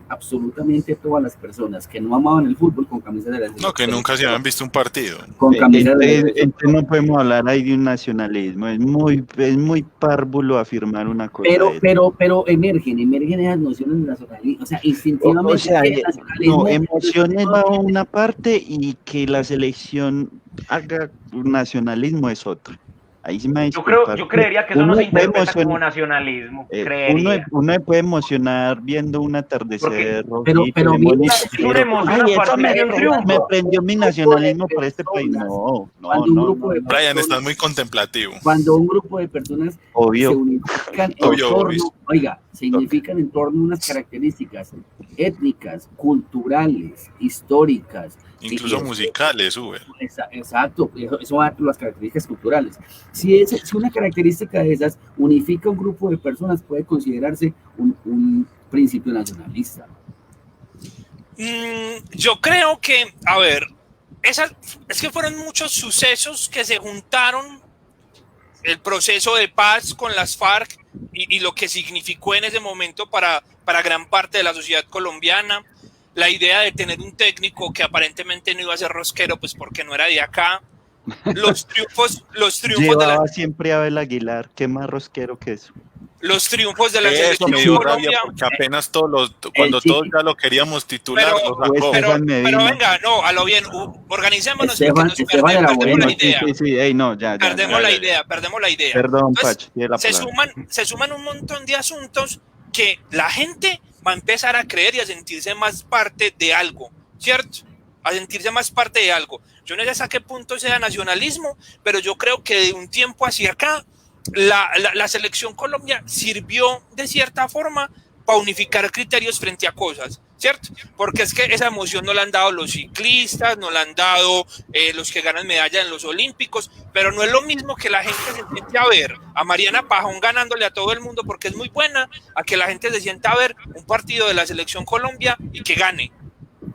absolutamente todas las personas que no amaban el fútbol con camisas de la selección. No, que nunca se habían visto un partido. Con camisas de la selección. No podemos hablar ahí de un nacionalismo, es muy párvulo afirmar una cosa. Pero emergen esas nociones de nacionalismo, o sea, instintivamente. O sea, emociones va una parte y que la selección haga un nacionalismo es otro. Ahí sí me yo creería que eso no se interpreta como nacionalismo. Uno puede emocionar viendo un atardecer rojito. Pero es una emoción a partir de un triunfo. Me prendió mi nacionalismo por este país. No. Brian, estás muy contemplativo. Cuando un grupo de personas se unifican en torno a unas características étnicas, culturales, históricas, incluso musicales, Uber. Exacto, eso va a las características culturales. Si una característica de esas unifica un grupo de personas, puede considerarse un principio nacionalista. Yo creo que, a ver, es que fueron muchos sucesos que se juntaron, el proceso de paz con las FARC y lo que significó en ese momento para gran parte de la sociedad colombiana. La idea de tener un técnico que aparentemente no iba a ser rosquero, pues porque no era de acá. Los triunfos llevaba siempre a Abel Aguilar, qué más rosquero que eso. Los triunfos de la selección Colombia. Porque apenas cuando todos ya lo queríamos titular, pero venga, no, a lo bien, organicémonos porque nos perdemos la idea. Perdemos la idea. Perdón, entonces, Pacho, se suman un montón de asuntos que la gente va a empezar a creer y a sentirse más parte de algo, ¿cierto? A sentirse más parte de algo. Yo no sé hasta qué punto sea nacionalismo, pero yo creo que de un tiempo hacia acá, la selección Colombia sirvió de cierta forma para unificar criterios frente a cosas, ¿cierto? Porque es que esa emoción no la han dado los ciclistas, no la han dado los que ganan medalla en los Olímpicos, pero no es lo mismo que la gente se siente a ver a Mariana Pajón ganándole a todo el mundo porque es muy buena, a que la gente se sienta a ver un partido de la selección Colombia y que gane.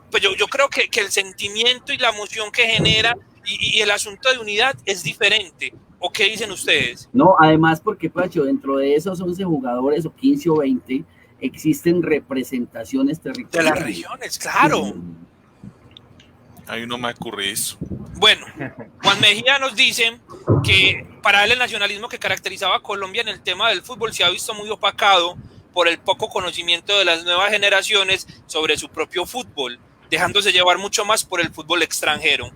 Pues yo creo que el sentimiento y la emoción que genera y el asunto de unidad es diferente. ¿O qué dicen ustedes? No, además porque, Pacho, dentro de esos 11 jugadores o 15 o 20 existen representaciones territoriales. De las regiones, claro. Ahí no me ocurre eso. Bueno, Juan Mejía nos dice que para él el nacionalismo que caracterizaba a Colombia en el tema del fútbol se ha visto muy opacado por el poco conocimiento de las nuevas generaciones sobre su propio fútbol, dejándose llevar mucho más por el fútbol extranjero.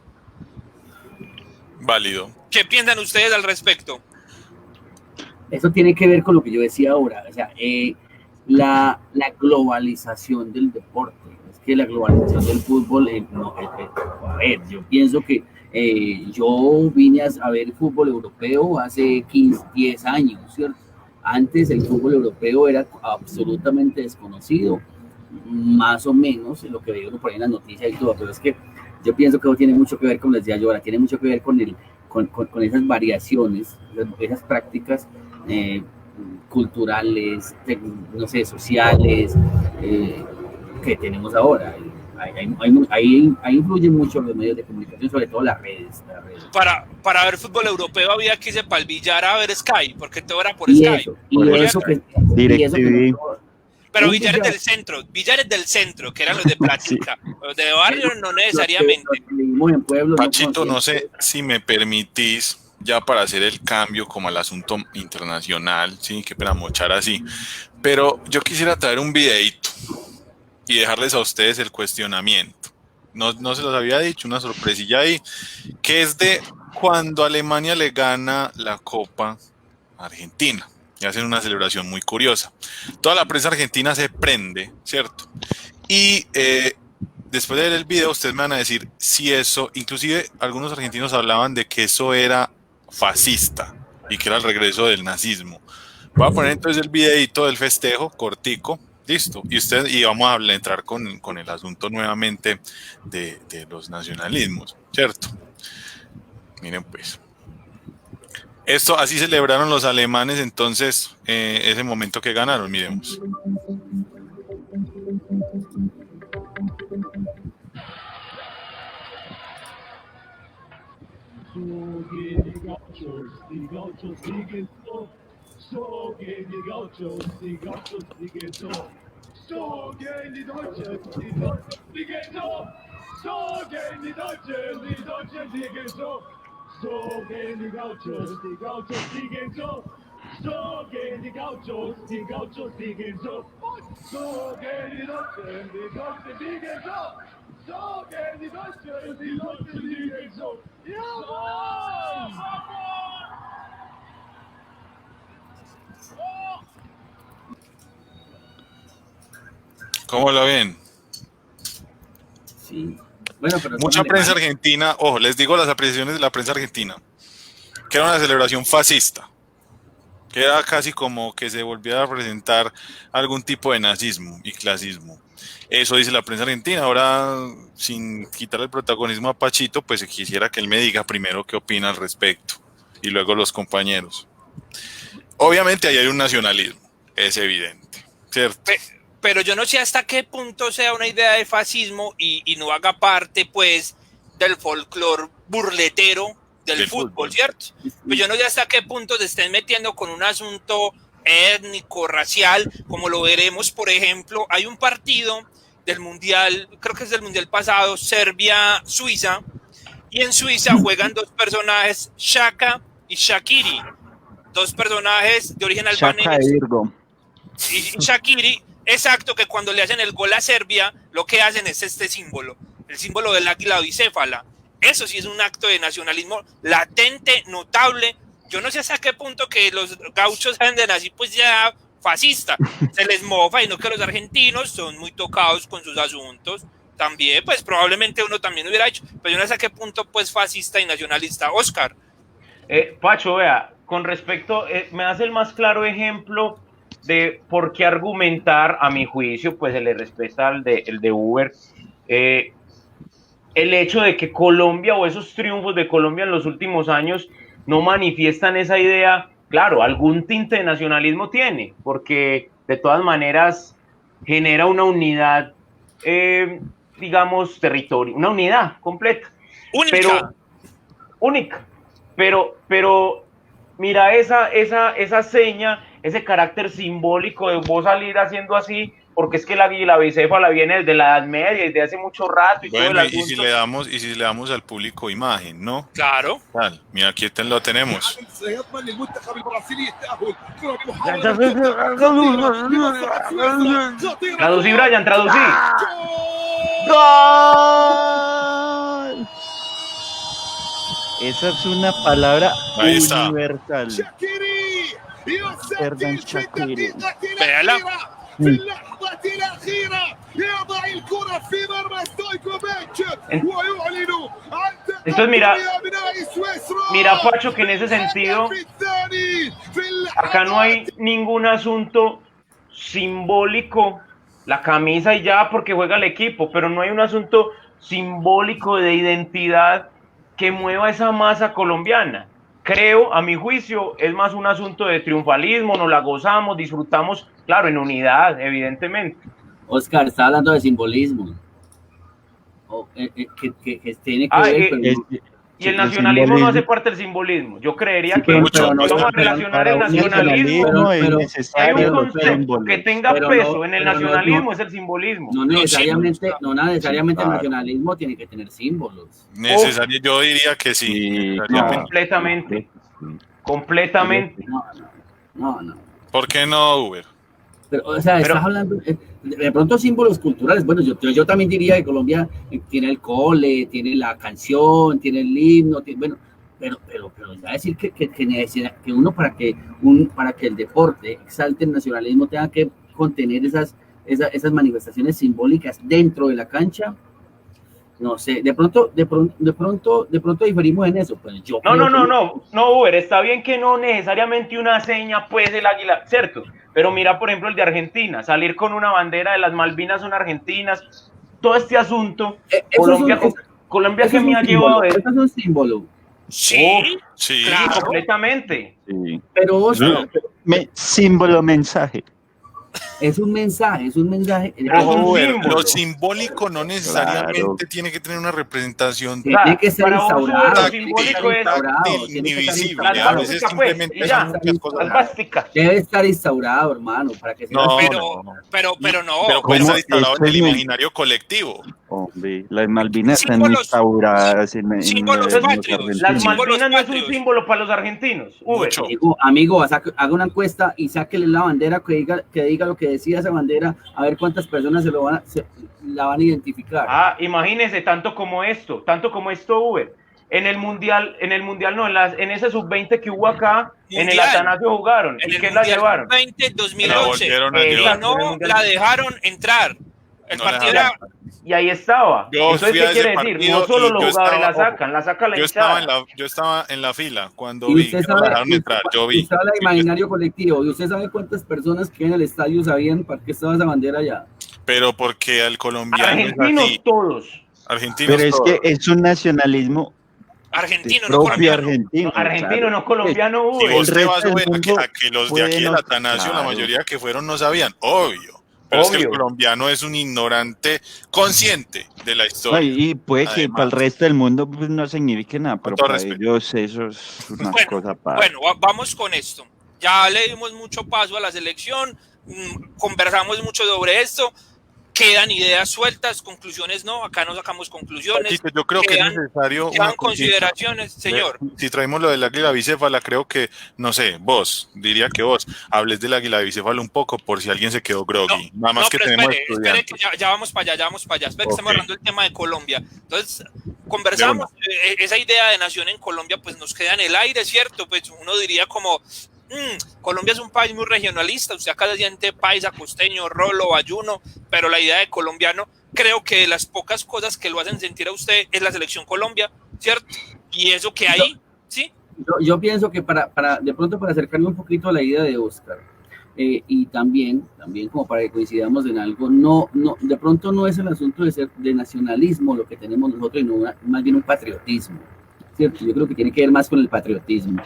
Válido. ¿Qué piensan ustedes al respecto? Eso tiene que ver con lo que yo decía ahora, o sea, la globalización del deporte. Es que la globalización del fútbol, a ver, yo pienso que yo vine a ver fútbol europeo hace 10 años, ¿cierto? Antes el fútbol europeo era absolutamente desconocido, más o menos lo que veía uno por ahí en las noticias y todo, pero es que yo pienso que no tiene mucho que ver, como les decía yo ahora, tiene mucho que ver con esas variaciones, esas prácticas culturales, no sé, sociales, que tenemos ahora. Ahí influyen mucho los medios de comunicación, sobre todo las redes. Para ver fútbol europeo había que irse para el billar a ver Sky, porque todo era por Sky. Pero Villares del centro, que eran los de plática, sí. Los de barrio no necesariamente. Pachito, no sé si me permitís, ya para hacer el cambio como al asunto internacional, sí, que para mochar así, pero yo quisiera traer un videito y dejarles a ustedes el cuestionamiento. No se los había dicho, una sorpresilla ahí, que es de cuando Alemania le gana la Copa a Argentina. Y hacen una celebración muy curiosa. Toda la prensa argentina se prende, ¿cierto? Y después de ver el video, ustedes me van a decir si eso, inclusive algunos argentinos hablaban de que eso era fascista y que era el regreso del nazismo. Voy a poner entonces el videito del festejo, cortico, listo. Y vamos a entrar con el asunto nuevamente de los nacionalismos, ¿cierto? Miren pues. Esto así celebraron los alemanes entonces ese momento que ganaron, miremos. So gehen die Gauchos siegen so. So gehen die Gauchos siegen so. So gehen die Deutschen siegen so. So gehen die Deutschen siegen so. Jawohl! ¿Cómo lo ven? Sí. Bueno, pero mucha prensa argentina, ojo, les digo las apreciaciones de la prensa argentina, que era una celebración fascista, que era casi como que se volviera a presentar algún tipo de nazismo y clasismo. Eso dice la prensa argentina. Ahora, sin quitar el protagonismo a Pachito, pues quisiera que él me diga primero qué opina al respecto y luego los compañeros. Obviamente ahí hay un nacionalismo, es evidente, ¿cierto? Pero yo no sé hasta qué punto sea una idea de fascismo y no haga parte, pues, del folclore burletero del fútbol, ¿cierto? Pues yo no sé hasta qué punto se estén metiendo con un asunto étnico, racial, como lo veremos, por ejemplo, hay un partido del Mundial, creo que es del Mundial pasado, Serbia-Suiza, y en Suiza juegan dos personajes, Xhaka y Shaqiri, dos personajes de origen albanés. Y Shaqiri, exacto, que cuando le hacen el gol a Serbia, lo que hacen es este símbolo, el símbolo del águila bicéfala. Eso sí es un acto de nacionalismo latente, notable. Yo no sé hasta qué punto que los gauchos anden así, pues ya fascista, se les mofa, y no que los argentinos son muy tocados con sus asuntos. También, pues probablemente uno también hubiera hecho, pero yo no sé hasta qué punto, pues fascista y nacionalista. Oscar. Pacho, vea, con respecto, me hace el más claro ejemplo de por qué argumentar, a mi juicio, pues se le respeta el de Uber, el hecho de que Colombia o esos triunfos de Colombia en los últimos años no manifiestan esa idea. Claro, algún tinte de nacionalismo tiene, porque de todas maneras genera una unidad, digamos, territorio, una unidad completa. Única. Pero mira esa seña, ese carácter simbólico de vos salir haciendo así, porque es que la bicéfala viene desde la Edad Media, desde hace mucho rato. Y bueno, todo el y si le damos al público imagen, ¿no? Claro. Vale, mira, aquí lo tenemos. Traducí, Brian, traducí. ¡Gol! Esa es una palabra universal. Perdón, Shaqiri. Véala. في اللحظة الأخيرة Entonces mira Pacho, que en ese sentido acá no hay ningún asunto simbólico, la camisa y ya porque juega el equipo, pero no hay un asunto simbólico de identidad que mueva esa masa colombiana. Creo, a mi juicio, es más un asunto de triunfalismo, nos la gozamos, disfrutamos, claro, en unidad, evidentemente. Oscar, está hablando de simbolismo. Que tiene que ver con... Y el nacionalismo no hace parte del simbolismo. Yo creería que vamos a relacionar el nacionalismo. Hay un concepto que tenga peso en el nacionalismo, es el simbolismo. No necesariamente el nacionalismo tiene que tener símbolos. Necesario, yo diría que sí. Completamente. No. ¿Por qué no, Uber? Pero, o sea, estás hablando de pronto símbolos culturales. Bueno, yo también diría que Colombia tiene el cole, tiene la canción, tiene el himno, bueno, pero ya decir que uno para que el deporte exalte el nacionalismo tenga que contener esas manifestaciones simbólicas dentro de la cancha. No sé, de pronto diferimos en eso. Pues yo no, Uber, está bien que no necesariamente una seña, pues el águila, ¿cierto? Pero mira, por ejemplo, el de Argentina, salir con una bandera de las Malvinas son argentinas, todo este asunto, Colombia que me ha llevado eso es un símbolo. Sí, claro. Completamente. Sí. Pero símbolo mensaje. Es un mensaje. Lo simbólico no necesariamente tiene que tener una representación. Tiene que ser instaurado. Lo simbólico es ni visible. A veces simplemente son muchas cosas. Debe estar instaurado, hermano, para que sea. Pero puede estar instalado en el imaginario colectivo. Hombre, las Malvinas están instauradas en las Malvinas no es un símbolo para los argentinos. Amigo, haga una encuesta y sáquele la bandera que diga lo que decía esa bandera, a ver cuántas personas la van a identificar. Imagínense, tanto como esto, Uber. En el mundial no, en ese sub-20 que hubo acá, mundial, en el Atanasio jugaron. ¿Y qué la llevaron? 20 2011. La dejaron entrar. El partido era... Y ahí estaba. Entonces, ¿qué quiere decir? No solo los jugadores la sacan la hinchada. Yo estaba en la fila cuando vi que la dejaron entrar. Yo vi. Usted habla de imaginario colectivo. ¿Y usted sabe cuántas personas que en el estadio sabían para qué estaba esa bandera allá? Pero porque al colombiano argentinos es así. Todos. Argentinos pero todos. Es que es un nacionalismo argentino, no colombiano. Argentino, no colombiano. Y vos te vas a que los de aquí del Atanasio, la mayoría que fueron no sabían. Obvio. Pero es que el colombiano es un ignorante consciente de la historia. Y puede que para el resto del mundo pues, no signifique nada, pero para ellos eso es una cosa para... Bueno, vamos con esto. Ya le dimos mucho paso a la selección, conversamos mucho sobre esto. Quedan ideas sueltas, conclusiones no, acá no sacamos conclusiones. Yo creo que es necesario quedan consideraciones, señor. Si traemos lo del águila bicéfala, creo que, no sé, diría que vos hables del águila bicéfala un poco por si alguien se quedó groggy. Nada más que tenemos espere que ya vamos para allá. Espere que estamos hablando del tema de Colombia. Entonces, conversamos, esa idea de nación en Colombia pues nos queda en el aire, ¿cierto? Pues uno diría como... Colombia es un país muy regionalista, usted acá se siente paisa, costeño, rolo, bayuno, pero la idea de colombiano, creo que de las pocas cosas que lo hacen sentir a usted es la selección Colombia, ¿cierto? Y eso que hay, ¿sí? Yo pienso que de pronto para acercarme un poquito a la idea de Oscar, y también como para que coincidamos en algo, de pronto no es el asunto de nacionalismo lo que tenemos nosotros, sino más bien un patriotismo, ¿cierto? Yo creo que tiene que ver más con el patriotismo,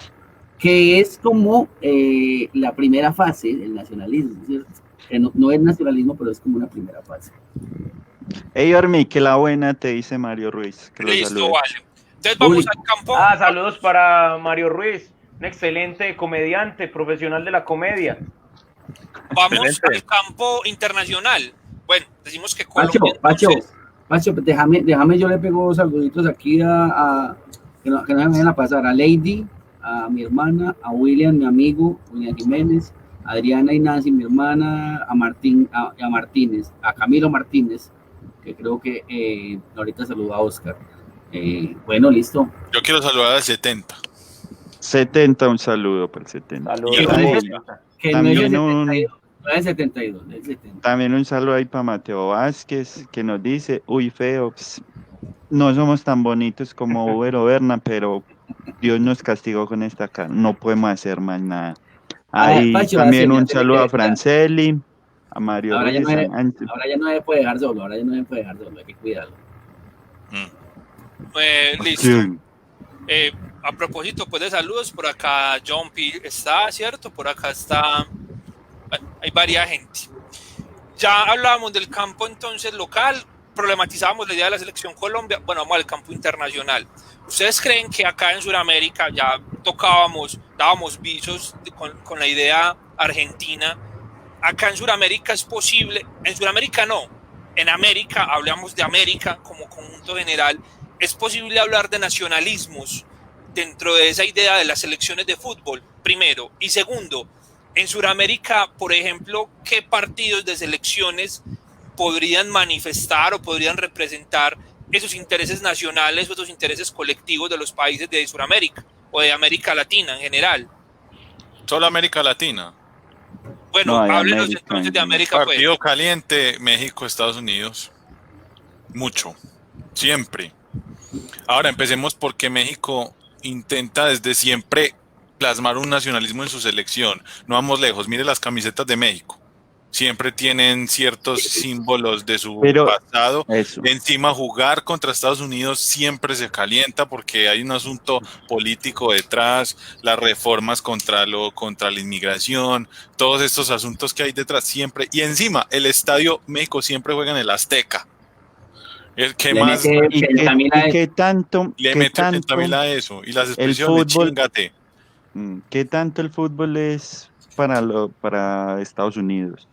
que es como la primera fase del nacionalismo, ¿cierto? Que no es nacionalismo, pero es como una primera fase. Hey, Ormi, que la buena te dice Mario Ruiz. Listo, vale. Entonces vamos al campo. Saludos para Mario Ruiz, un excelente comediante, profesional de la comedia. Vamos al campo internacional. Bueno, decimos que Colombia... Pacho, déjame, yo le pego saluditos aquí que no me vayan a pasar, a Lady, a mi hermana, a William, mi amigo, William Jiménez, a Adriana y Nancy, mi hermana, a Martínez, a Camilo Martínez, que creo que ahorita saluda a Oscar. Bueno, listo. Yo quiero saludar al 70. 70, un saludo para el 70. Saludos. También del 72, del 70. También un saludo ahí para Mateo Vázquez, que nos dice, uy, feo, no somos tan bonitos como Uber o Berna, pero Dios nos castigó con esta cara, no podemos hacer más nada. Ahí Pacho, también ahora un sí, saludo a Franceli, a Mario ahora ya, Ruiz. ahora ya no me puede dejar solo, hay que cuidarlo. Listo. A propósito pues de saludos, por acá John P. está, ¿cierto? Por acá está, hay varias gente. Ya hablábamos del campo entonces local, problematizamos la idea de la selección Colombia, bueno, vamos al campo internacional. ¿Ustedes creen que acá en Sudamérica ya dábamos visos con la idea argentina? Acá en Sudamérica es posible, en Sudamérica no, en América, hablamos de América como conjunto general, es posible hablar de nacionalismos dentro de esa idea de las selecciones de fútbol, primero, y segundo, en Sudamérica, por ejemplo, ¿qué partidos de selecciones podrían manifestar o podrían representar esos intereses nacionales o esos intereses colectivos de los países de Sudamérica o de América Latina en general? Solo América Latina. Bueno, no, háblenos entonces de América. Partido pues caliente, México, Estados Unidos. Mucho. Siempre. Ahora empecemos porque México intenta desde siempre plasmar un nacionalismo en su selección. No vamos lejos, mire las camisetas de México. Siempre tienen ciertos símbolos de su pasado. Eso. Encima, jugar contra Estados Unidos siempre se calienta porque hay un asunto político detrás, las reformas contra la inmigración, todos estos asuntos que hay detrás siempre. Y encima, el estadio México siempre juega en el Azteca. ¿Qué más? ¿Qué tanto? Le mete 80.000 a eso. Y las expresiones, chíngate. ¿Qué tanto el fútbol es para Estados Unidos?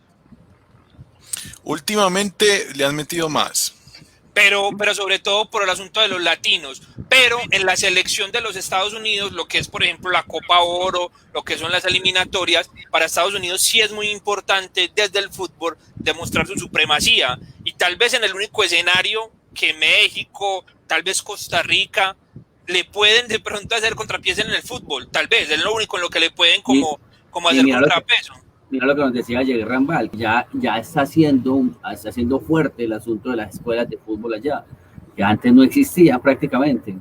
Últimamente le han metido más. Pero sobre todo por el asunto de los latinos. Pero en la selección de los Estados Unidos, lo que es, por ejemplo, la Copa Oro, lo que son las eliminatorias, para Estados Unidos sí es muy importante desde el fútbol demostrar su supremacía. Y tal vez en el único escenario que México, tal vez Costa Rica, le pueden de pronto hacer contrapiés en el fútbol. Tal vez, es lo único en lo que le pueden como hacer contrapeso. Mira lo que nos decía Jair Rambal, ya está haciendo fuerte el asunto de las escuelas de fútbol allá, que antes no existía prácticamente.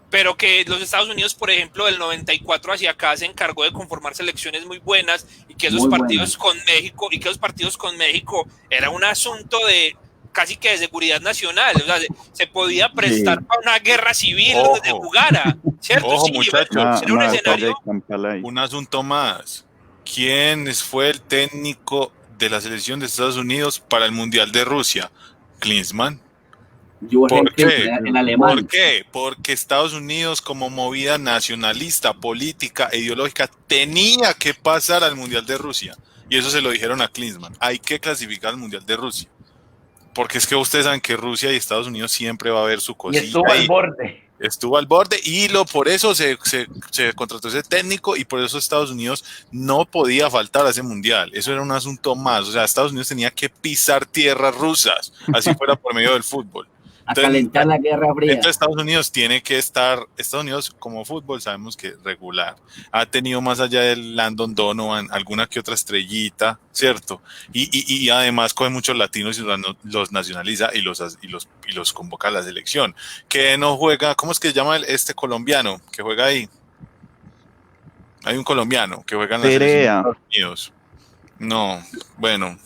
Pero que los Estados Unidos, por ejemplo, del 94 hacia acá se encargó de conformar selecciones muy buenas y que esos partidos con México era un asunto de casi que de seguridad nacional, o sea, se podía prestar para una guerra civil donde se jugara, ¿cierto? Ojo, muchachos, era un escenario. Un asunto más. ¿Quién fue el técnico de la selección de Estados Unidos para el Mundial de Rusia? Klinsmann. ¿Por qué? ¿Por qué? Porque Estados Unidos, como movida nacionalista, política e ideológica, tenía que pasar al Mundial de Rusia. Y eso se lo dijeron a Klinsmann. Hay que clasificar al Mundial de Rusia. Porque es que ustedes saben que Rusia y Estados Unidos siempre va a haber su cosita. Y estuvo al borde. Estuvo al borde y por eso se contrató ese técnico y por eso Estados Unidos no podía faltar a ese mundial. Eso era un asunto más. O sea, Estados Unidos tenía que pisar tierras rusas, así fuera por medio del fútbol. Entonces, a calentar la Guerra Fría. Entonces Estados Unidos tiene que estar, Estados Unidos como fútbol sabemos que regular, ha tenido más allá del Landon Donovan alguna que otra estrellita, ¿cierto? Y además coge muchos latinos y los nacionaliza y los convoca a la selección. Que no juega, ¿cómo es que se llama este colombiano que juega ahí? Hay un colombiano que juega en la selección de Estados Unidos. No, bueno,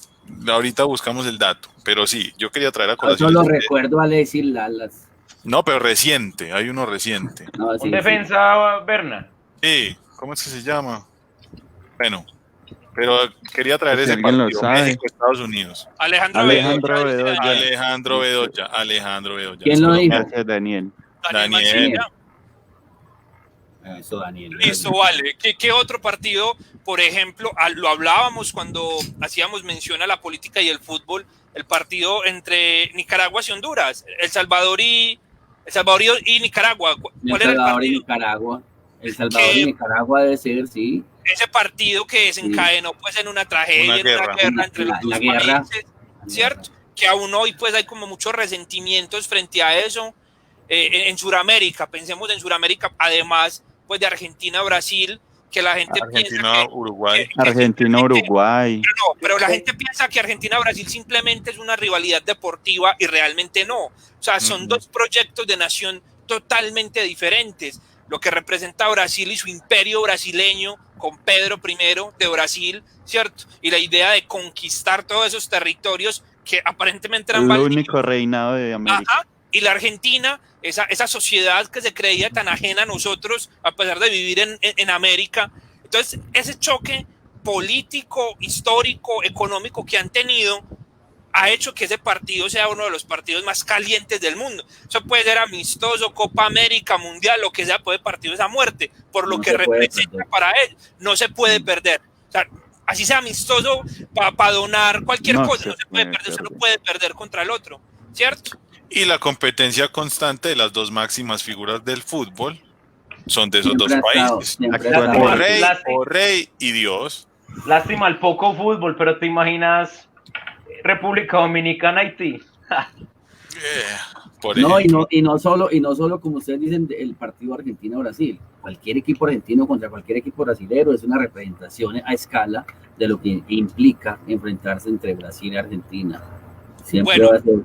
ahorita buscamos el dato. Pero sí, yo quería traer a colación. Yo solo recuerdo a Alexis Lalas. No, pero reciente, hay uno reciente. No, sí, ¿un defensa, Berna? Sí, ¿cómo es que se llama? Bueno, pero quería traer ese partido, México, Estados Unidos. Alejandro Bedoya. ¿Quién lo dijo? Gracias, Daniel. Eso, Daniel. Listo, vale. ¿Qué otro partido, por ejemplo, lo hablábamos cuando hacíamos mención a la política y el fútbol, el partido entre Nicaragua y Honduras, El Salvador y Nicaragua? ¿Cuál era el partido? El Salvador y Nicaragua debe ser, sí. Ese partido que desencadenó pues en una tragedia, en una guerra entre los dos países, ¿cierto? Que aún hoy pues hay como muchos resentimientos frente a eso. En Sudamérica, pensemos en Sudamérica, además pues de Argentina, Brasil, que la gente Argentina, Uruguay. Argentina, Uruguay. Pero la gente piensa que Argentina-Brasil simplemente es una rivalidad deportiva y realmente no. O sea, son dos proyectos de nación totalmente diferentes. Lo que representa Brasil y su imperio brasileño con Pedro I de Brasil, ¿cierto? Y la idea de conquistar todos esos territorios que aparentemente eran el único reinado de América. Ajá. Y la Argentina, esa sociedad que se creía tan ajena a nosotros, a pesar de vivir en América. Entonces, ese choque político, histórico, económico que han tenido, ha hecho que ese partido sea uno de los partidos más calientes del mundo. Eso puede ser amistoso, Copa América, Mundial, lo que sea, puede partido esa muerte, por lo que representa para él. No se puede perder. O sea, así sea amistoso, para donar cualquier cosa, no se puede perder, se no puede perder contra el otro, ¿cierto? Y la competencia constante de las dos máximas figuras del fútbol son de esos dos países. O rey y Dios. Lástima el poco fútbol, pero te imaginas República Dominicana, Haití. Y no solo como ustedes dicen el partido Argentina-Brasil. Cualquier equipo argentino contra cualquier equipo brasilero es una representación a escala de lo que implica enfrentarse entre Brasil y Argentina. Siempre va a ser.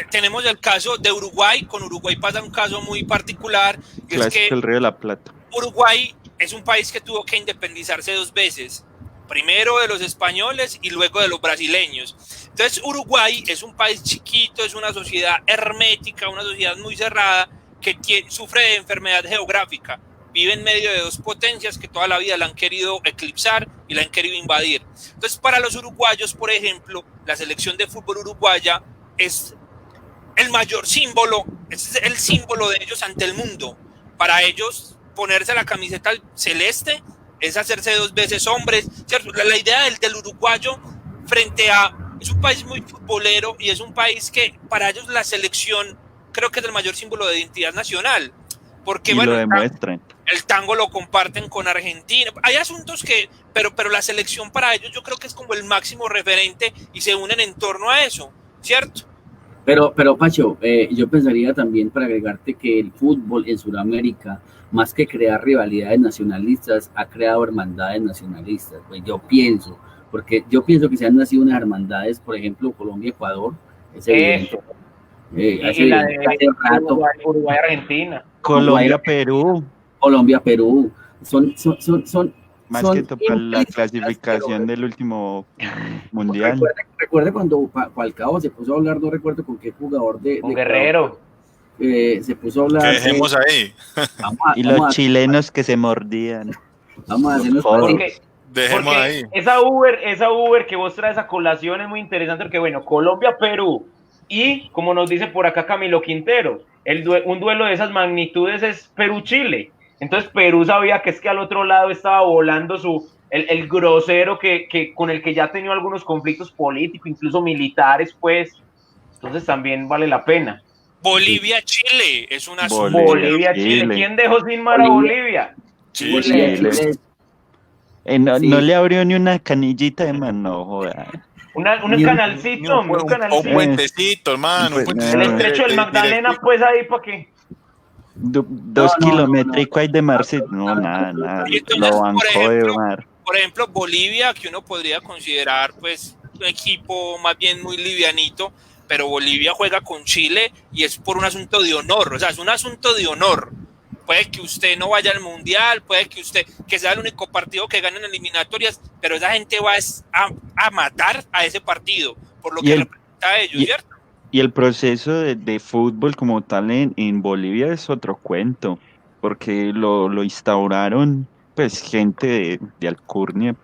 Tenemos el caso de Uruguay. Con Uruguay pasa un caso muy particular, que es que el Río de la Plata. Uruguay es un país que tuvo que independizarse 2 veces, primero de los españoles y luego de los brasileños. Entonces Uruguay es un país chiquito, es una sociedad hermética, una sociedad muy cerrada que sufre de enfermedad geográfica, vive en medio de 2 potencias que toda la vida la han querido eclipsar y la han querido invadir. Entonces para los uruguayos, por ejemplo, la selección de fútbol uruguaya es el mayor símbolo, es el símbolo de ellos ante el mundo. Para ellos, ponerse la camiseta celeste es hacerse 2 veces hombres, ¿cierto? La idea del uruguayo frente a... Es un país muy futbolero y es un país que para ellos la selección creo que es el mayor símbolo de identidad nacional. Porque, y bueno, lo demuestran. El tango lo comparten con Argentina. Hay asuntos que... Pero la selección para ellos yo creo que es como el máximo referente y se unen en torno a eso, ¿cierto? Pero Pacho, yo pensaría también para agregarte que el fútbol en Sudamérica, más que crear rivalidades nacionalistas, ha creado hermandades nacionalistas. Pues yo pienso que se han nacido unas hermandades, por ejemplo, Colombia-Ecuador, es evidente. Y la de Uruguay-Argentina. Colombia-Perú. Colombia-Perú. Son más que tocar la clasificación del último mundial. Recuerde cuando Falcao se puso a hablar, no recuerdo con qué jugador de Guerrero. Se puso a hablar. Que dejemos ahí. Y los chilenos que se mordían. Vamos a hacernos dejemos ahí. Esa Uber que vos traes a colación es muy interesante porque, bueno, Colombia-Perú y, como nos dice por acá Camilo Quintero, un duelo de esas magnitudes es Perú-Chile. Entonces Perú sabía que es que al otro lado estaba volando el grosero que con el que ya ha tenido algunos conflictos políticos, incluso militares, pues. Entonces también vale la pena. Bolivia-Chile es una Bolivia-Chile. ¿Quién dejó sin mar a Bolivia? Chile. No le abrió ni una canillita de mano, joda. Un canalcito, un puentecito, hermano. El estrecho del Magdalena, pues ahí para que... 2 kilométricos hay de mar, no, nada. Entonces, lo bancó de mar. Por ejemplo, Bolivia, que uno podría considerar pues un equipo más bien muy livianito, pero Bolivia juega con Chile y es por un asunto de honor, o sea, es un asunto de honor. Puede que usted no vaya al mundial, puede que sea el único partido que gane en eliminatorias, pero esa gente va a matar a ese partido por lo que representa a ellos, ¿cierto? Y el proceso de fútbol como tal en Bolivia es otro cuento, porque lo instauraron pues gente de alcurnia,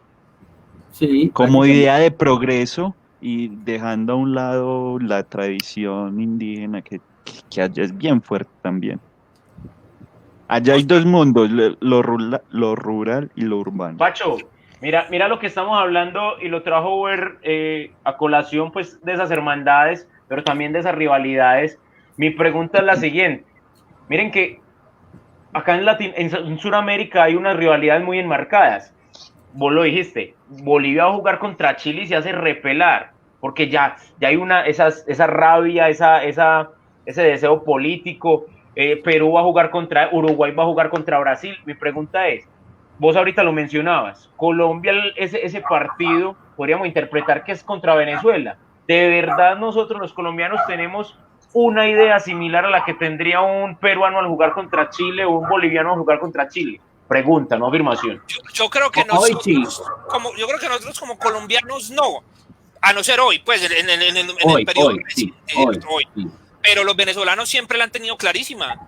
sí, como idea de progreso y dejando a un lado la tradición indígena que allá es bien fuerte también. Allá hay 2 mundos, lo rural y lo urbano. Pacho, mira lo que estamos hablando y lo trajo ver a colación pues de esas hermandades, pero también de esas rivalidades. Mi pregunta es la siguiente. Miren que acá en Sudamérica hay unas rivalidades muy enmarcadas. Vos lo dijiste, Bolivia va a jugar contra Chile y se hace repelar, porque ya hay esa rabia, ese deseo político. Perú va a jugar contra Uruguay, va a jugar contra Brasil. Mi pregunta es, vos ahorita lo mencionabas, Colombia, ese partido, podríamos interpretar que es contra Venezuela. ¿De verdad nosotros los colombianos tenemos una idea similar a la que tendría un peruano al jugar contra Chile o un boliviano al jugar contra Chile? Pregunta, no afirmación. Yo creo que nosotros como colombianos no, a no ser hoy, pues en el periodo hoy. Pero los venezolanos siempre la han tenido clarísima.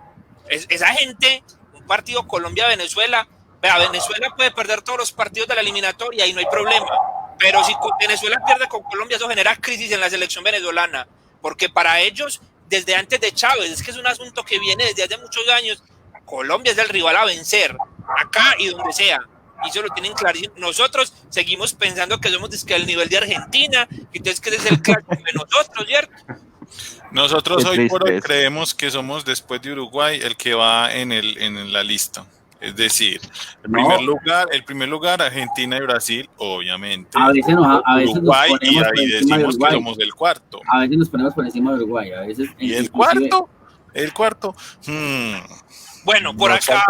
Esa gente, un partido Colombia-Venezuela, Venezuela puede perder todos los partidos de la eliminatoria y no hay problema. Pero si Venezuela pierde con Colombia, eso genera crisis en la selección venezolana. Porque para ellos, desde antes de Chávez, es que es un asunto que viene desde hace muchos años. Colombia es el rival a vencer, acá y donde sea. Y eso lo tienen clarísimo. Nosotros seguimos pensando que somos del nivel de Argentina, y entonces que ese es el clásico de nosotros, ¿cierto? Nosotros hoy por hoy creemos que somos, después de Uruguay, el que va en la lista. Es decir, el primer lugar, Argentina y Brasil, obviamente. A veces Uruguay, y ahí decimos que somos el cuarto. A veces nos ponemos por encima de Uruguay. A veces, ¿Y el cuarto? El cuarto. Bueno, por acá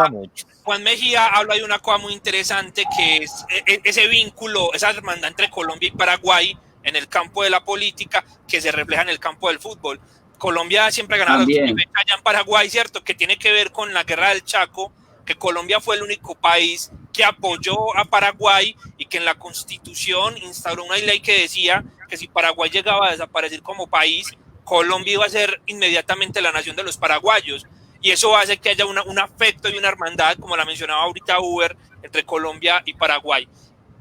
Juan Mejía habla de una cosa muy interesante, que es ese vínculo, esa hermandad entre Colombia y Paraguay en el campo de la política, que se refleja en el campo del fútbol. Colombia siempre ha ganado allá en Paraguay, ¿cierto? Que tiene que ver con la guerra del Chaco, que Colombia fue el único país que apoyó a Paraguay y que en la Constitución instauró una ley que decía que si Paraguay llegaba a desaparecer como país, Colombia iba a ser inmediatamente la nación de los paraguayos. Y eso hace que haya un afecto y una hermandad, como la mencionaba ahorita Uber, entre Colombia y Paraguay.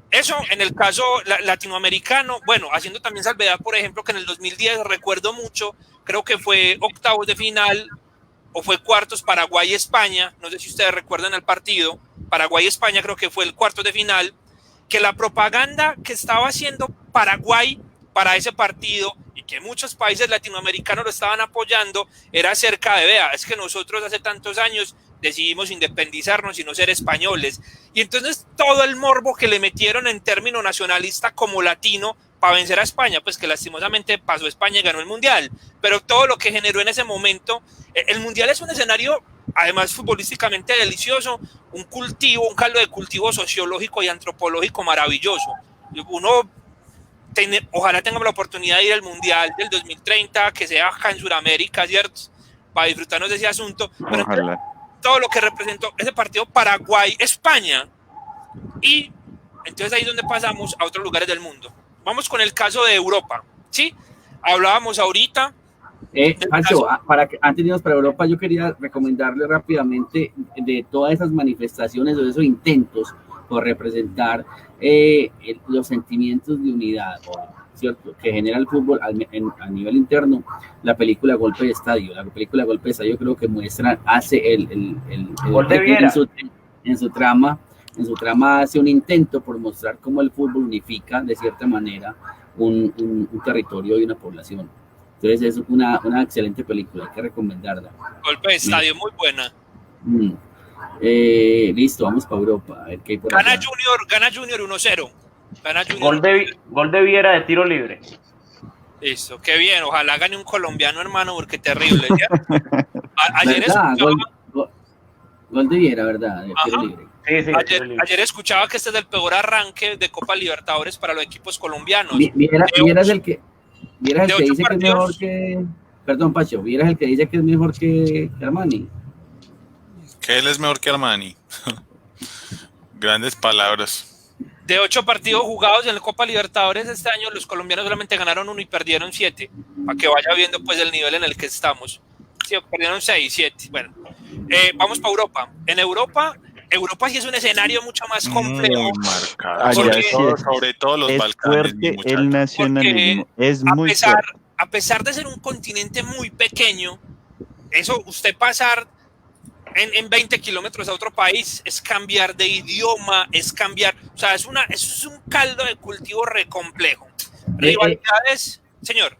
Eso en el caso latinoamericano, bueno, haciendo también salvedad, por ejemplo, que en el 2010, recuerdo mucho, creo que fue octavos de final, o fue cuartos Paraguay-España, no sé si ustedes recuerdan el partido, Paraguay-España creo que fue el cuarto de final, que la propaganda que estaba haciendo Paraguay para ese partido y que muchos países latinoamericanos lo estaban apoyando era acerca de, es que nosotros hace tantos años decidimos independizarnos y no ser españoles, y entonces todo el morbo que le metieron en término nacionalista como latino para vencer a España, pues que lastimosamente pasó España y ganó el Mundial, pero todo lo que generó en ese momento, el Mundial es un escenario, además futbolísticamente delicioso, un caldo de cultivo sociológico y antropológico maravilloso. Uno, ojalá tengamos la oportunidad de ir al Mundial del 2030, que sea acá en Sudamérica, ¿cierto? Para disfrutarnos de ese asunto, pero entonces, todo lo que representó ese partido Paraguay-España, y entonces ahí es donde pasamos a otros lugares del mundo. Vamos con el caso de Europa, ¿sí? Hablábamos ahorita. Pancho, antes de irnos para Europa, yo quería recomendarle rápidamente de todas esas manifestaciones o de esos intentos por representar los sentimientos de unidad, ¿cierto?, que genera el fútbol a nivel interno, la película Golpe de Estadio. La película Golpe de Estadio creo que hace en su trama hace un intento por mostrar cómo el fútbol unifica de cierta manera un territorio y una población. Entonces es una excelente película, hay que recomendarla. Golpe de Estadio, muy buena. Listo, vamos para Europa. A ver qué hay por gana Junior 1-0. Gol de Viera de tiro libre. Listo, qué bien. Ojalá gane un colombiano, hermano, porque terrible. Gol de Viera, ¿verdad? De tiro libre. Sí, ayer escuchaba que este es el peor arranque de Copa Libertadores para los equipos colombianos. Viera es el que dice que es mejor que... Perdón, Pacho, Viera es el que dice que es mejor que Armani. Que él es mejor que Armani. Grandes palabras. De 8 partidos jugados en la Copa Libertadores este año, los colombianos solamente ganaron 1 y perdieron 7. Para que vaya viendo pues el nivel en el que estamos. Sí, perdieron 6, 7. Bueno, vamos para Europa. En Europa sí es un escenario mucho más complejo. Muy marcado. Sobre todo los Balcanes. Fuerte el nacionalismo. Es muy fuerte. A pesar de ser un continente muy pequeño, eso, usted pasar en 20 kilómetros a otro país es cambiar de idioma, es cambiar, o sea, eso es un caldo de cultivo recomplejo. Rivalidades, señor.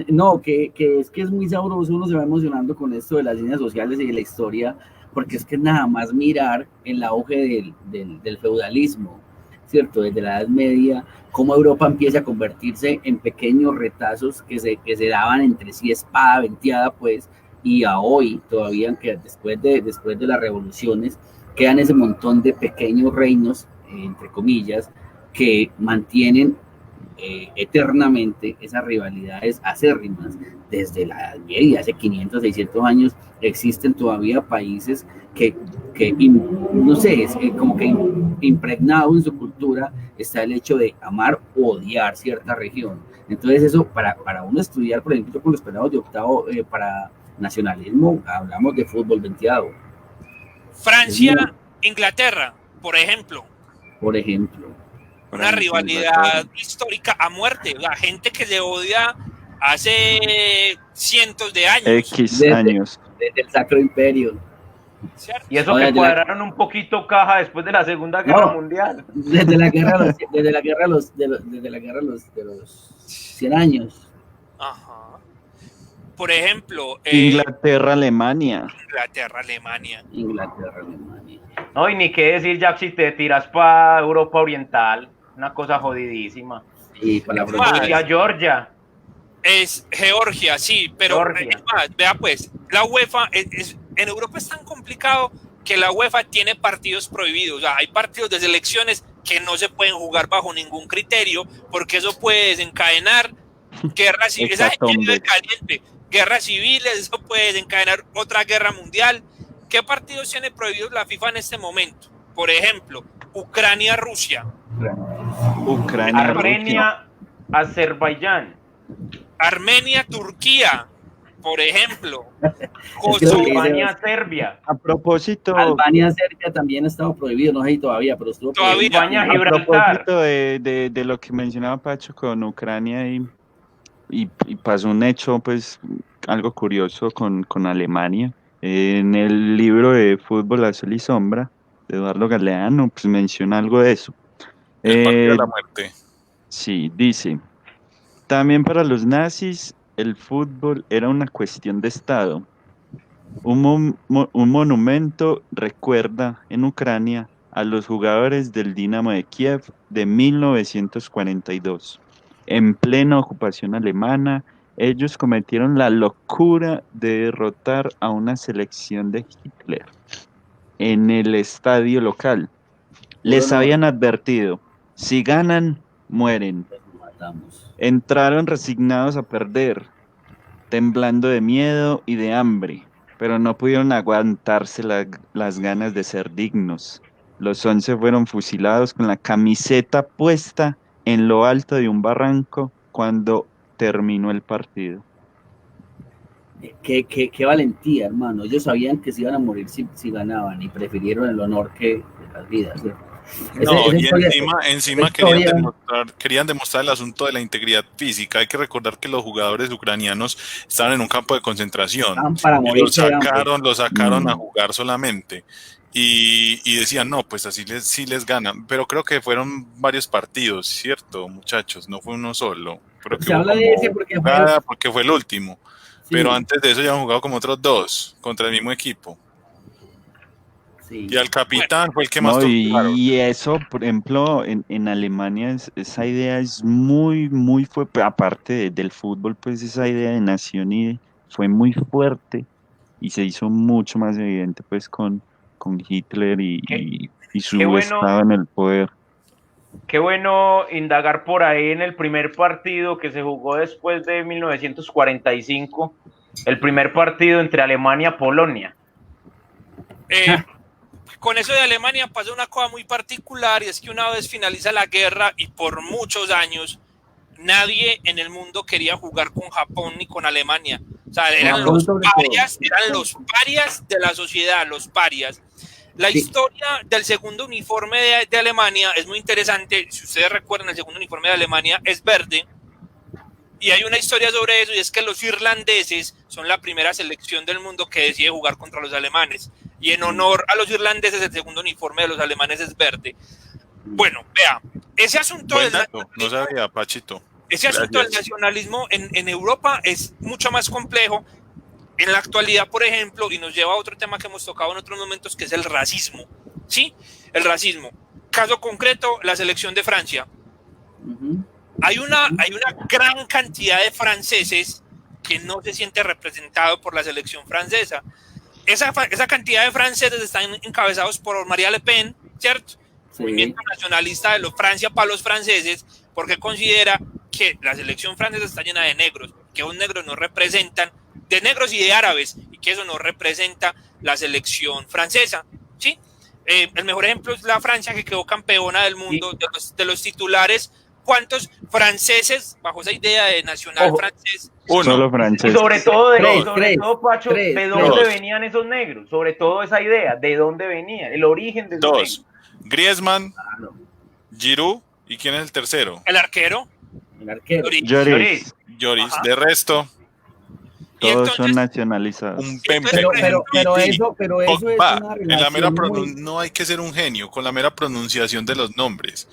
No, que es muy sabroso, uno se va emocionando con esto de las líneas sociales y de la historia, porque es que nada más mirar el auge del feudalismo, ¿cierto? Desde la Edad Media, cómo Europa empieza a convertirse en pequeños retazos que se daban entre sí, espada venteada, pues, y a hoy todavía, que después de las revoluciones, quedan ese montón de pequeños reinos, entre comillas, que mantienen eternamente esas rivalidades acérrimas. Desde la Edad Media, hace 500, 600 años, existen todavía países que no sé, es como que impregnado en su cultura está el hecho de amar o odiar cierta región. Entonces eso, para uno estudiar, por ejemplo, con los pelados de octavo, para nacionalismo, hablamos de fútbol venteado. Francia, Inglaterra, por ejemplo. Una rivalidad histórica a muerte. La gente que se odia hace cientos de años. Años. Desde el Sacro Imperio. ¿Cierto? Y eso que cuadraron un poquito caja después de la Segunda Guerra Mundial. Desde la guerra de los 100 años. Ajá. Por ejemplo, Inglaterra-Alemania. No, y ni qué decir, Jack, si te tiras para Europa Oriental, una cosa jodidísima. Y para Georgia. Es Georgia, sí, pero vea pues, la UEFA en Europa es tan complicado que la UEFA tiene partidos prohibidos. O sea, hay partidos de selecciones que no se pueden jugar bajo ningún criterio, porque eso puede desencadenar guerras civiles. Esa gente es caliente. Guerras civiles, eso puede desencadenar otra guerra mundial. ¿Qué partidos tiene prohibidos la FIFA en este momento? Por ejemplo, Ucrania-Rusia. Armenia-Azerbaiyán. Armenia-Turquía, por ejemplo. Albania-Serbia. A propósito. Albania-Serbia también ha estado prohibido, no sé si todavía, pero estuvo todavía. España-Gibraltar. A propósito de lo que mencionaba Pacho con Ucrania y pasó un hecho, pues, algo curioso con Alemania. En el libro de Fútbol a Sol y Sombra, de Eduardo Galeano, pues menciona algo de eso. El partido de la muerte. Sí, dice, también para los nazis el fútbol era una cuestión de Estado. Un monumento recuerda en Ucrania a los jugadores del Dinamo de Kiev de 1942. En plena ocupación alemana, ellos cometieron la locura de derrotar a una selección de Hitler en el estadio local. Les habían advertido, si ganan, mueren. Entraron resignados a perder, temblando de miedo y de hambre, pero no pudieron aguantarse las ganas de ser dignos. Los 11 fueron fusilados con la camiseta puesta en lo alto de un barranco cuando terminó el partido. Qué valentía, hermano. Ellos sabían que se iban a morir si ganaban y prefirieron el honor que las vidas. No, y encima querían demostrar el asunto de la integridad física. Hay que recordar que los jugadores ucranianos estaban en un campo de concentración y los sacaron a jugar solamente. Y decían, no, pues así sí les ganan. Pero creo que fueron varios partidos, ¿cierto, muchachos? No fue uno solo. Creo que se habla de ese porque fue el último. Sí. Pero antes de eso ya han jugado como otros 2 contra el mismo equipo. Sí. Y al capitán fue el que más y eso, por ejemplo, en Alemania esa idea es muy fuerte, aparte del fútbol, pues esa idea de nación fue muy fuerte y se hizo mucho más evidente pues con Hitler y su estado en el poder. Qué bueno indagar por ahí en el primer partido que se jugó después de 1945, el primer partido entre Alemania y Polonia. Con eso de Alemania pasó una cosa muy particular, y es que una vez finaliza la guerra y por muchos años nadie en el mundo quería jugar con Japón ni con Alemania. O sea, eran los parias de la sociedad, los parias. La historia del segundo uniforme de Alemania es muy interesante. Si ustedes recuerdan, el segundo uniforme de Alemania es verde. Y hay una historia sobre eso, y es que los irlandeses son la primera selección del mundo que decide jugar contra los alemanes. Y en honor a los irlandeses, el segundo uniforme de los alemanes es verde. Bueno, vea, ese asunto del nacionalismo, no sabía, Pachito. Ese asunto del nacionalismo en Europa es mucho más complejo. En la actualidad, por ejemplo, y nos lleva a otro tema que hemos tocado en otros momentos, que es el racismo. ¿Sí? El racismo. Caso concreto, la selección de Francia. Hay una gran cantidad de franceses que no se siente representado por la selección francesa. Esa cantidad de franceses están encabezados por María Le Pen, ¿cierto? Sí. Movimiento nacionalista de Francia para los franceses, porque considera que la selección francesa está llena de negros, que los negros no representan, de negros y de árabes, y que eso no representa la selección francesa, ¿sí? El mejor ejemplo es la Francia, que quedó campeona del mundo. De los titulares, ¿cuántos franceses, bajo esa idea de nacional francés? Solo francés. Y sobre todo, Pacho, ¿de dónde venían esos negros? Sobre todo esa idea, ¿de dónde venía? El origen de esos negros. Griezmann, Giroud, ¿y quién es el tercero? El arquero. Lloris. De resto, todos son nacionalizados. Un pempe. Pero eso es una en la mera no hay que ser un genio con la mera pronunciación de los nombres.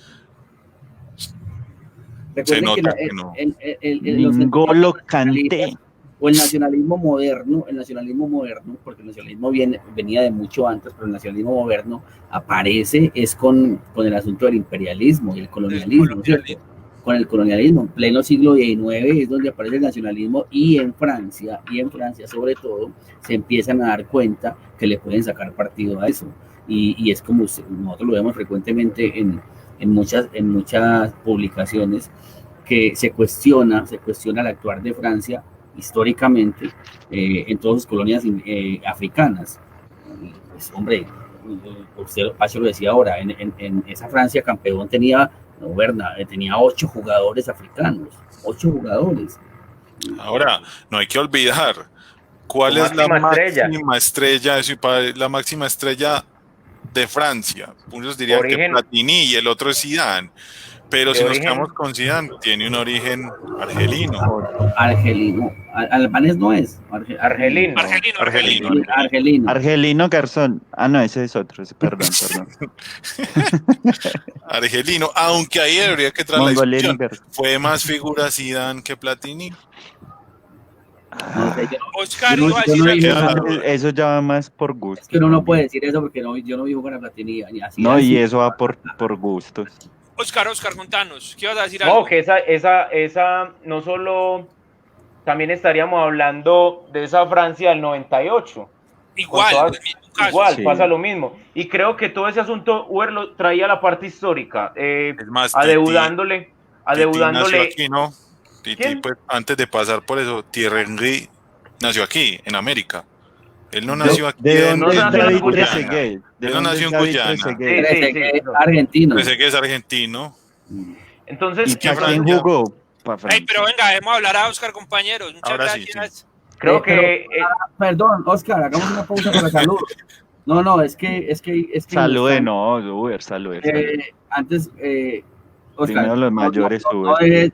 Se nota que no. N'Golo Kanté. O el nacionalismo moderno, porque el nacionalismo venía de mucho antes, pero el nacionalismo moderno aparece con el asunto del imperialismo y el colonialismo, ¿cierto? Con el colonialismo, en pleno siglo XIX es donde aparece el nacionalismo, y en Francia sobre todo, se empiezan a dar cuenta que le pueden sacar partido a eso, y es como nosotros lo vemos frecuentemente en muchas publicaciones, que se cuestiona el actuar de Francia históricamente en todas sus colonias africanas. Pues, hombre, usted Pacho lo decía ahora, en esa Francia campeón tenía 8 jugadores africanos, 8 jugadores. Ahora, no hay que olvidar cuál es la máxima estrella, la máxima estrella de Francia. Unos dirían que Platini y el otro es Zidane. Pero si nos quedamos con Zidane, tiene un origen argelino. Albanés no es. Argelino Garzón. Ah, no, ese es otro. Perdón. Argelino, aunque ahí habría que traer la discusión. ¿Fue más figura Zidane que Platini? Oscar, eso ya va más por gusto. Es que uno no puede decir eso porque yo no vivo con la Platini. Y eso va por gustos. Oscar, contanos, ¿qué ibas a decir? No, que esa no solo, también estaríamos hablando de esa Francia del 98. Igual, sí. Pasa lo mismo. Y creo que todo ese asunto, Uber lo traía la parte histórica, es más, adeudándole. Aquí, ¿no? Titi, pues, antes de pasar por eso, Thierry Henry nació aquí, en América. Él no nació aquí. Él no nació en Guyana. Argentino. Trezeguet es argentino. Entonces, ¿quién jugó? Pero venga, dejemos hablar a Oscar, compañeros. Muchas gracias. Sí. Creo que... perdón, Oscar, hagamos una pausa para salud. No, es que salude, Uber, salude. Antes, Oscar, primero los mayores,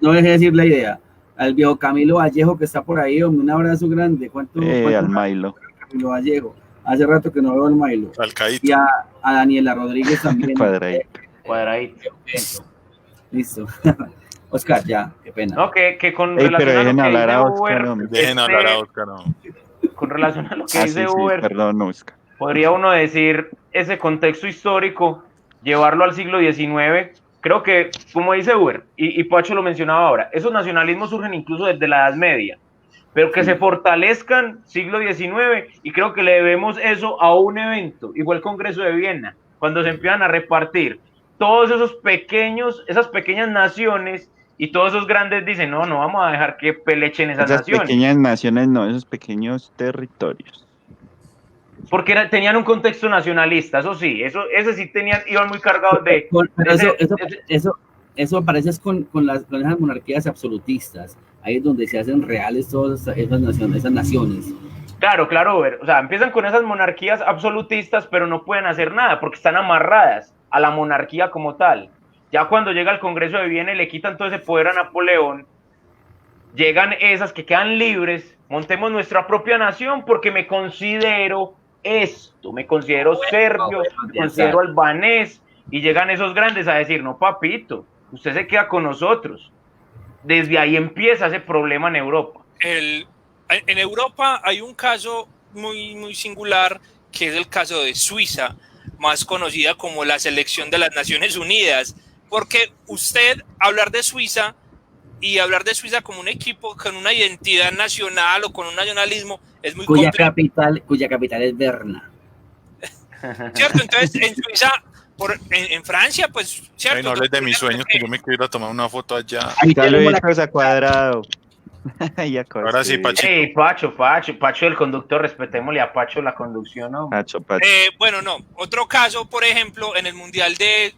no deje de decir la idea. Al viejo Camilo Vallejo que está por ahí, un abrazo grande. ¿Cuánto al Milo. Camilo Vallejo. Hace rato que no veo al Milo. Alcaíto. Y a Daniela Rodríguez también. Cuadradito. Listo. Oscar, ya, qué pena. No, que con relación a lo que dice Uber... Dejen hablar a Oscar, no. Con relación a lo que dice Uber, perdón, Oscar. Podría uno decir ese contexto histórico, llevarlo al siglo XIX. Creo que, como dice Uber, y Pacho lo mencionaba ahora, esos nacionalismos surgen incluso desde la Edad Media, pero que se fortalezcan siglo XIX, y creo que le debemos eso a un evento, igual el Congreso de Viena, cuando se empiezan a repartir todos esas pequeñas naciones, y todos esos grandes dicen, no vamos a dejar que pelechen esas naciones. Pequeñas naciones, no, esos pequeños territorios. Porque tenían un contexto nacionalista, eso sí, ese sí iban muy cargados de... Eso aparece con esas monarquías absolutistas, ahí es donde se hacen reales todas esas naciones. Claro, o sea, empiezan con esas monarquías absolutistas, pero no pueden hacer nada, porque están amarradas a la monarquía como tal. Ya cuando llega el Congreso de Viena y le quitan todo ese poder a Napoleón, llegan esas que quedan libres, montemos nuestra propia nación porque me considero esto, me considero serbio, me considero albanés, y llegan esos grandes a decir, no papito, usted se queda con nosotros. Desde ahí empieza ese problema en Europa. En Europa hay un caso muy, muy singular, que es el caso de Suiza, más conocida como la selección de las Naciones Unidas, porque usted, hablar de Suiza, y hablar de Suiza como un equipo con una identidad nacional o con un nacionalismo es muy cuya complicado. Cuya capital es Berna. ¿Cierto? Entonces, en Suiza, en Francia, pues, ¿cierto? Ay, no hables de mis sueños, que yo me quiero ir a tomar una foto allá. Ahí ya lo he hecho esa cuadrado. Ahora sí, Pacho. Hey, Pacho, el conductor, respetémosle a Pacho la conducción, ¿no? Pacho. Bueno, no. Otro caso, por ejemplo, en el Mundial de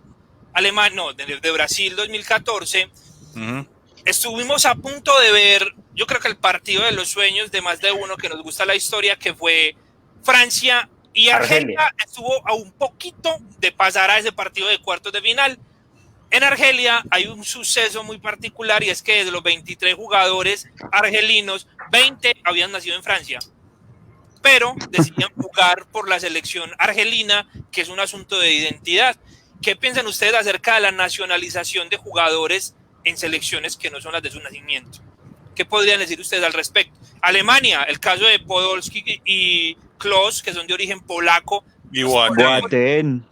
Alemania, no, de Brasil 2014, estuvimos a punto de ver, yo creo que el partido de los sueños de más de uno que nos gusta la historia, que fue Francia y Argelia. Estuvo a un poquito de pasar a ese partido de cuartos de final. En Argelia hay un suceso muy particular y es que de los 23 jugadores argelinos, 20 habían nacido en Francia, pero decidían jugar por la selección argelina, que es un asunto de identidad. ¿Qué piensan ustedes acerca de la nacionalización de jugadores en selecciones que no son las de su nacimiento? ¿Qué podrían decir ustedes al respecto? Alemania, el caso de Podolski y Klose, que son de origen polaco. Boateng.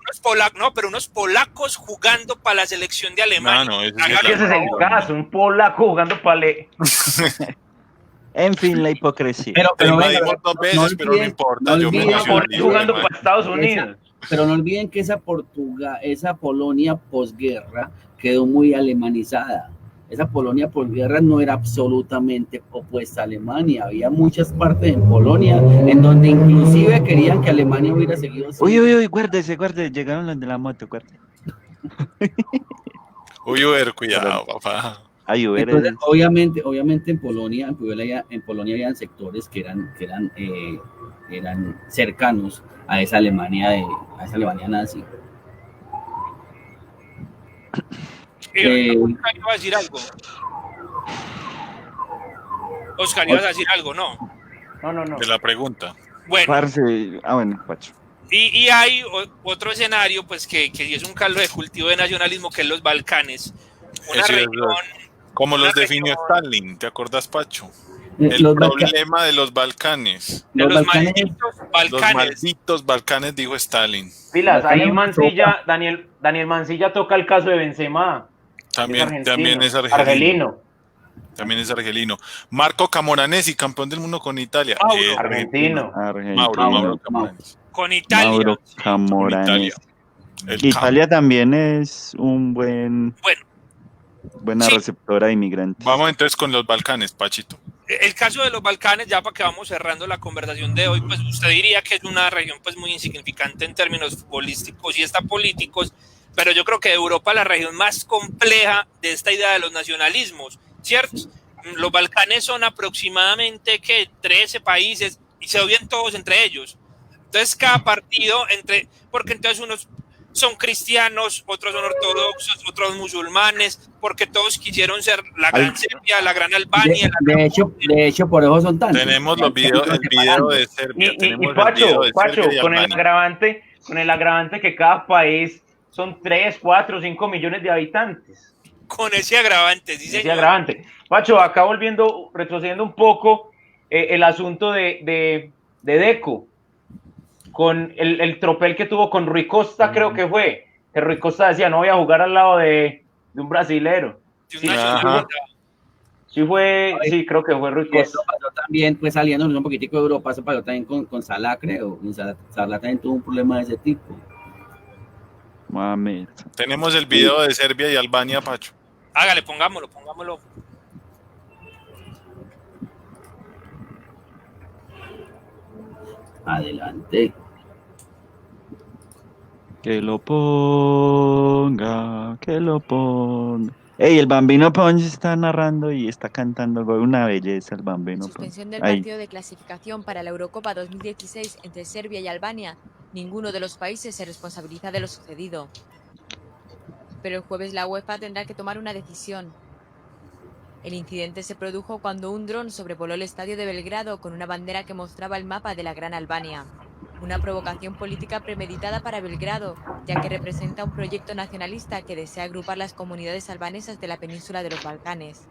Unos polacos jugando para la selección de Alemania. Ese es el caso, un polaco jugando para En fin, la hipocresía. Pero no importa. Jugando para Estados Unidos. Pero no olviden que esa Polonia posguerra quedó muy alemanizada. Esa Polonia posguerra no era absolutamente opuesta a Alemania. Había muchas partes en Polonia en donde inclusive querían que Alemania hubiera seguido. Uy, guárdese, llegaron los de la moto, guárdese. Uber, cuidado, papá. Entonces, obviamente en Polonia habían sectores que eran cercanos a esa Alemania nazi. Iba a decir algo. Oscar, ibas a decir algo, ¿no? No. De la pregunta. Bueno. Bueno, Pacho. Y hay otro escenario, pues que es un caldo de cultivo de nacionalismo, que es los Balcanes. Una región. Como los definió Stalin, ¿te acordás, Pacho? El problema de los Balcanes. De los malditos Balcanes. Los malditos Balcanes, dijo Stalin. Pilas, ahí Mancilla, Daniel Mancilla toca el caso de Benzema. También es argelino. También es argelino. Marco Camoranesi, campeón del mundo con Italia. Argentino. Mauro Camoranesi. Con Italia. Mauro Camoranesi. Italia también es un buena receptora de inmigrantes. Vamos entonces con los Balcanes, Pachito. El caso de los Balcanes, ya para que vamos cerrando la conversación de hoy, pues usted diría que es una región pues muy insignificante en términos futbolísticos y políticos, pero yo creo que Europa es la región más compleja de esta idea de los nacionalismos, ¿cierto? Los Balcanes son aproximadamente 13 países y se odian todos entre ellos. Entonces cada partido porque entonces unos son cristianos, otros son ortodoxos, otros musulmanes, porque todos quisieron ser la gran Serbia, la gran Albania. De hecho, por eso son tantos. Tenemos el video de Serbia. Y Pacho, con el agravante que cada país son 3, 4, 5 millones de habitantes. Con ese agravante, sí, señor. Ese agravante. Pacho, acá retrocediendo un poco, el asunto de Deco, con el tropel que tuvo con Rui Costa, creo que fue, que Rui Costa decía, no voy a jugar al lado de un brasilero. Sí, creo que fue Rui Costa. Eso pasó también, pues saliendo un poquitico de Europa, eso pasó también con Salah, creo. Salah también tuvo un problema de ese tipo. Mami. Tenemos el video de Serbia y Albania, Pacho. Hágale, pongámoslo. Adelante. Que lo ponga. Ey, el Bambino Ponch está narrando y está cantando una belleza el Bambino Ponch. Suspensión del partido de clasificación para la Eurocopa 2016 entre Serbia y Albania. Ninguno de los países se responsabiliza de lo sucedido. Pero el jueves la UEFA tendrá que tomar una decisión. El incidente se produjo cuando un dron sobrevoló el estadio de Belgrado con una bandera que mostraba el mapa de la Gran Albania. Una provocación política premeditada para Belgrado, ya que representa un proyecto nacionalista que desea agrupar las comunidades albanesas de la península de los Balcanes.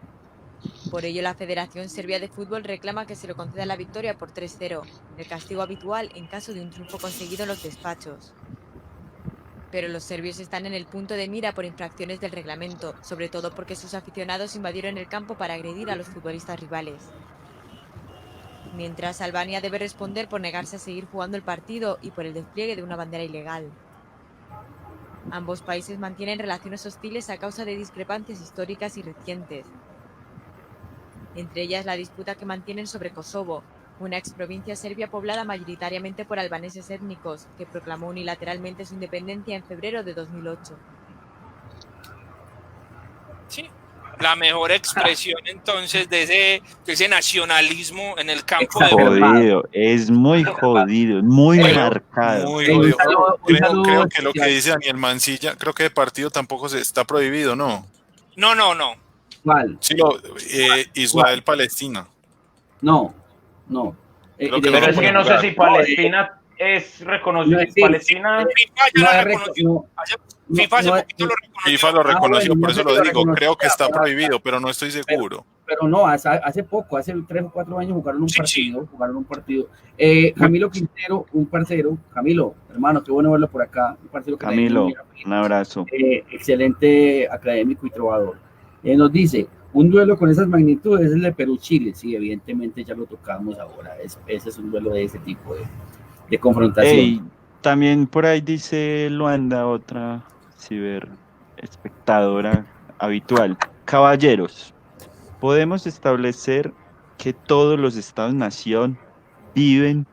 Por ello, la Federación Serbia de Fútbol reclama que se le conceda la victoria por 3-0, el castigo habitual en caso de un triunfo conseguido en los despachos. Pero los serbios están en el punto de mira por infracciones del reglamento, sobre todo porque sus aficionados invadieron el campo para agredir a los futbolistas rivales. Mientras Albania debe responder por negarse a seguir jugando el partido y por el despliegue de una bandera ilegal. Ambos países mantienen relaciones hostiles a causa de discrepancias históricas y recientes. Entre ellas la disputa que mantienen sobre Kosovo, una exprovincia serbia poblada mayoritariamente por albaneses étnicos, que proclamó unilateralmente su independencia en febrero de 2008. Sí, la mejor expresión entonces de ese nacionalismo en el campo de jodido, es muy jodido, muy marcado. Muy jodido. Creo que lo que dice Daniel Mancilla, creo que de partido tampoco se está prohibido, ¿no? No. ¿Cuál? Sí, Israel-Palestina. No. Pero es que no sé si Palestina es reconocido. Palestina FIFA lo reconoció, por eso lo digo. Creo que está prohibido, pero no estoy seguro. Pero no, hace poco, hace 3 o 4 años jugaron un partido. Camilo Quintero, un parcero. Camilo, hermano, qué bueno verlo por acá. Un parcero que Camilo, un abrazo. Excelente académico y trovador. Nos dice, un duelo con esas magnitudes es el de Perú-Chile. Sí, evidentemente ya lo tocamos ahora. Ese es un duelo de ese tipo de confrontación. También por ahí dice Luanda, otra ciber espectadora habitual. Caballeros, podemos establecer que todos los estados-nación viven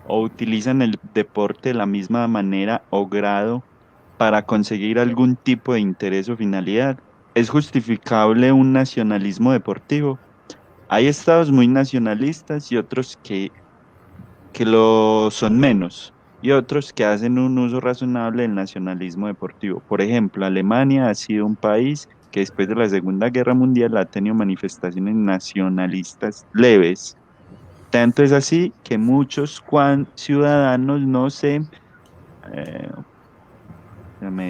o utilizan el deporte de la misma manera o grado para conseguir algún tipo de interés o finalidad. ¿Es justificable un nacionalismo deportivo? Hay estados muy nacionalistas y otros que lo son menos, y otros que hacen un uso razonable del nacionalismo deportivo. Por ejemplo, Alemania ha sido un país que después de la Segunda Guerra Mundial ha tenido manifestaciones nacionalistas leves. Tanto es así que muchos ciudadanos no se...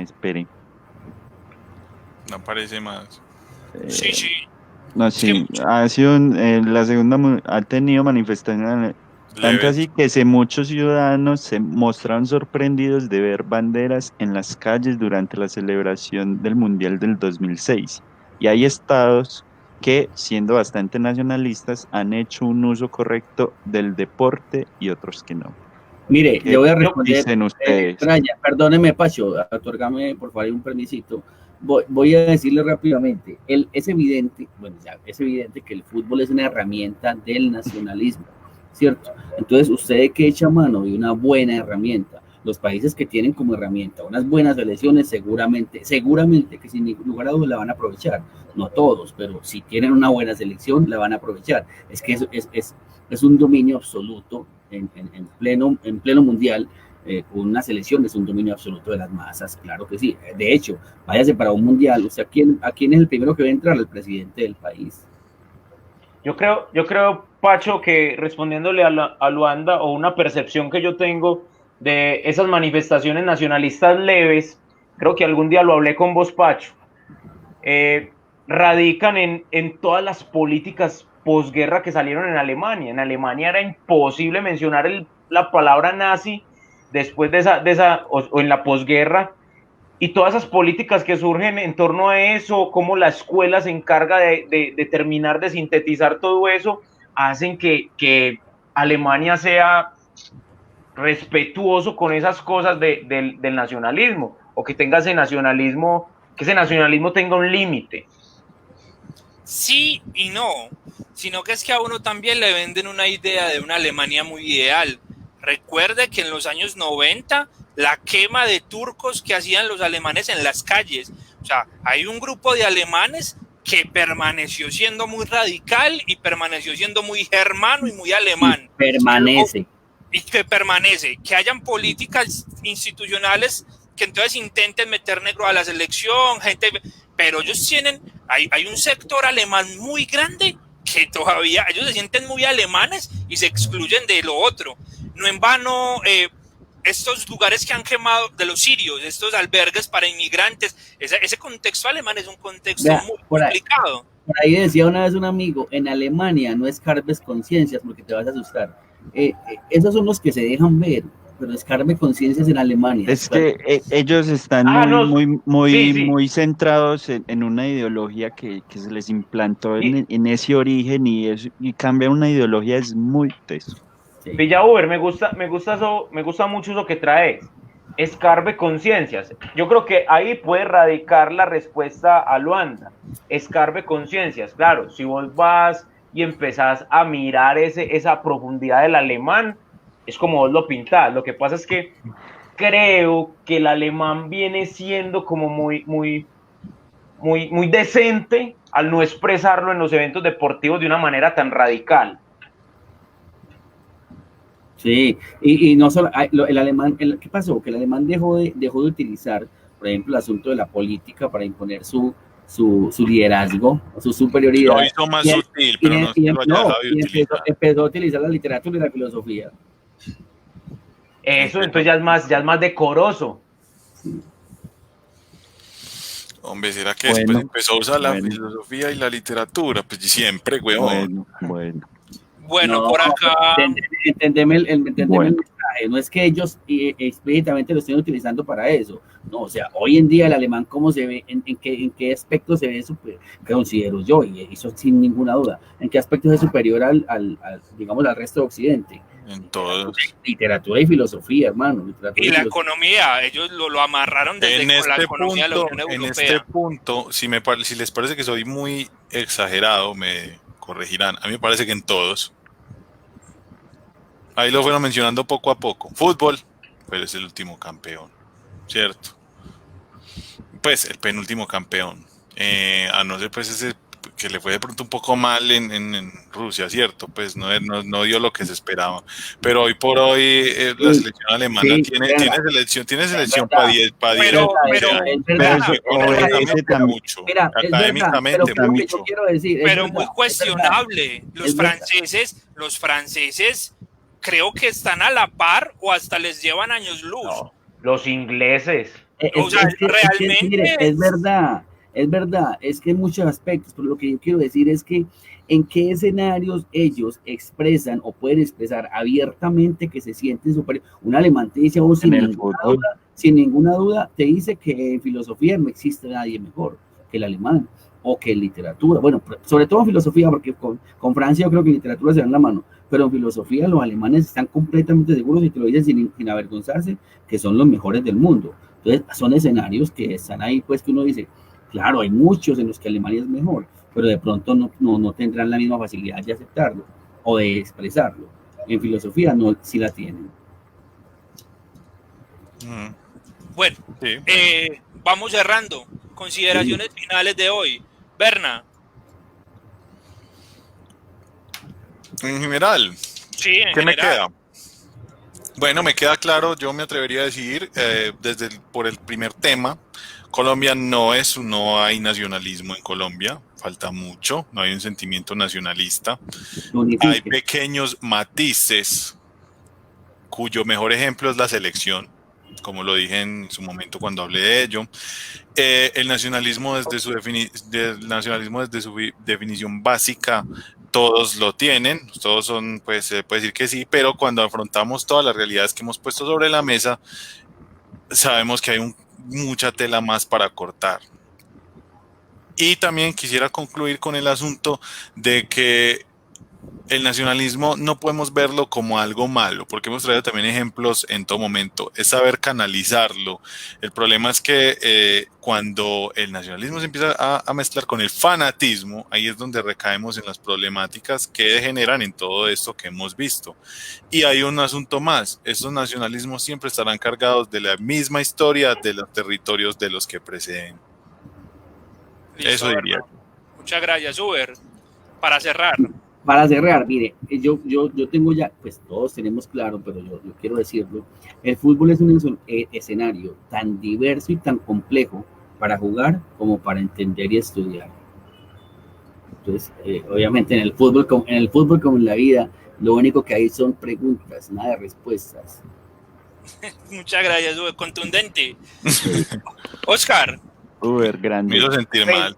espere. No aparece más. Sí. No, sí, ha sido la segunda, ha tenido manifestaciones, tanto así que muchos ciudadanos se mostraron sorprendidos de ver banderas en las calles durante la celebración del Mundial del 2006. Y hay estados que, siendo bastante nacionalistas, han hecho un uso correcto del deporte y otros que no. Mire, le voy a responder. Dicen ustedes? Perdóneme, Pacho, otorgame por favor un permisito. Voy a decirle rápidamente, es evidente que el fútbol es una herramienta del nacionalismo, ¿cierto? Entonces, usted que echa mano de una buena herramienta, los países que tienen como herramienta unas buenas selecciones, seguramente que sin lugar a dudas la van a aprovechar. No todos, pero si tienen una buena selección, la van a aprovechar. Es que es un dominio absoluto en pleno mundial. Una selección es un dominio absoluto de las masas, claro que sí. De hecho, váyase para un mundial, o sea, ¿a quién es el primero que va a entrar? El presidente del país. Yo creo, Pacho, que respondiéndole a Luanda, o una percepción que yo tengo de esas manifestaciones nacionalistas leves, creo que algún día lo hablé con vos, Pacho, radican en todas las políticas posguerra que salieron en Alemania. En Alemania era imposible mencionar la palabra nazi después de esa o en la posguerra, y todas esas políticas que surgen en torno a eso, cómo la escuela se encarga de terminar de sintetizar todo eso, hacen que Alemania sea respetuoso con esas cosas del nacionalismo, o que tenga ese nacionalismo tenga un límite. Sí y no, sino que es que a uno también le venden una idea de una Alemania muy ideal. Recuerde que en los años 90, la quema de turcos que hacían los alemanes en las calles, o sea, hay un grupo de alemanes que permaneció siendo muy radical y permaneció siendo muy germano y muy alemán. Que hayan políticas institucionales que entonces intenten meter negro a la selección, pero ellos hay un sector alemán muy grande que todavía ellos se sienten muy alemanes y se excluyen de lo otro. No en vano, estos lugares que han quemado de los sirios, estos albergues para inmigrantes, ese contexto alemán es un contexto muy complicado. Por ahí decía una vez un amigo, en Alemania no escarbes conciencias porque te vas a asustar. Esos son los que se dejan ver, pero escarbe conciencias en Alemania. Es que ellos están muy centrados en una ideología que se les implantó en ese origen y cambiar una ideología es muy teso. Sí. Villa Uber, me gusta mucho eso que traes. Escarbe conciencias. Yo creo que ahí puede radicar la respuesta a Luanda. Escarbe conciencias. Claro, si vos vas y empezás a mirar esa profundidad del alemán, es como vos lo pintás. Lo que pasa es que creo que el alemán viene siendo como muy decente al no expresarlo en los eventos deportivos de una manera tan radical. Sí, y no solo el alemán, ¿qué pasó? Que el alemán dejó de utilizar, por ejemplo, el asunto de la política para imponer su liderazgo, su superioridad. Lo hizo más sutil, pero empezó a utilizar la literatura y la filosofía. Eso, entonces ya es más decoroso. Hombre, ¿será que después empezó a usar la filosofía y la literatura? Pues siempre, weón. Bueno, por acá. Entendeme el mensaje. No es que ellos explícitamente lo estén utilizando para eso. No, o sea, hoy en día el alemán, ¿cómo se ve? ¿En qué aspecto se ve superior? Considero yo, y eso sin ninguna duda. ¿En qué aspecto es superior al resto de Occidente? En todos. Literatura y filosofía, hermano. Y la economía, ellos lo amarraron desde la economía de la Unión Europea. En este punto, si les parece que soy muy exagerado, me corregirán. A mí me parece que en todos. Ahí lo fueron mencionando poco a poco. Fútbol, pero es el último campeón, ¿cierto? Pues el penúltimo campeón. A no ser pues ese que le fue de pronto un poco mal en Rusia, ¿cierto? Pues no dio lo que se esperaba. Pero hoy por hoy la selección alemana tiene selección para 10 pero mucho. Académicamente mucho. Yo quiero decir, pero muy cuestionable. Los franceses creo que están a la par o hasta les llevan años luz. No, los ingleses. Realmente es verdad, es que en muchos aspectos, pero lo que yo quiero decir es que en qué escenarios ellos expresan o pueden expresar abiertamente que se sienten superior. Un alemán te dice, sin ninguna duda, te dice que en filosofía no existe nadie mejor que el alemán, o que en literatura, bueno, sobre todo en filosofía, porque con Francia yo creo que en literatura se dan la mano, pero en filosofía los alemanes están completamente seguros y te lo dicen sin avergonzarse, que son los mejores del mundo. Entonces son escenarios que están ahí, pues que uno dice, claro, hay muchos en los que Alemania es mejor, pero de pronto no tendrán la misma facilidad de aceptarlo o de expresarlo. En filosofía no, sí la tienen. Bueno, vamos cerrando. Consideraciones finales de hoy. Berna. En general, ¿qué me queda? Bueno, me queda claro, yo me atrevería a decir, por el primer tema, Colombia no hay nacionalismo en Colombia, falta mucho, no hay un sentimiento nacionalista, hay pequeños matices, cuyo mejor ejemplo es la selección, como lo dije en su momento cuando hablé de ello. El nacionalismo desde su definición básica, todos lo tienen, todos son, pues se puede decir que sí, pero cuando afrontamos todas las realidades que hemos puesto sobre la mesa, sabemos que hay mucha tela más para cortar. Y también quisiera concluir con el asunto de que el nacionalismo no podemos verlo como algo malo, porque hemos traído también ejemplos en todo momento, es saber canalizarlo. El problema es que cuando el nacionalismo se empieza a mezclar con el fanatismo, ahí es donde recaemos en las problemáticas que degeneran en todo esto que hemos visto. Y hay un asunto más, estos nacionalismos siempre estarán cargados de la misma historia de los territorios de los que preceden. Listo, eso diría. Muchas gracias, Uber. Para cerrar, mire, yo tengo ya, pues todos tenemos claro, pero yo quiero decirlo, el fútbol es un escenario tan diverso y tan complejo para jugar como para entender y estudiar. Entonces, obviamente en el fútbol como en la vida, lo único que hay son preguntas, nada de respuestas. Muchas gracias, Uber, contundente. Oscar. Uber, grande. Me hizo sentir mal.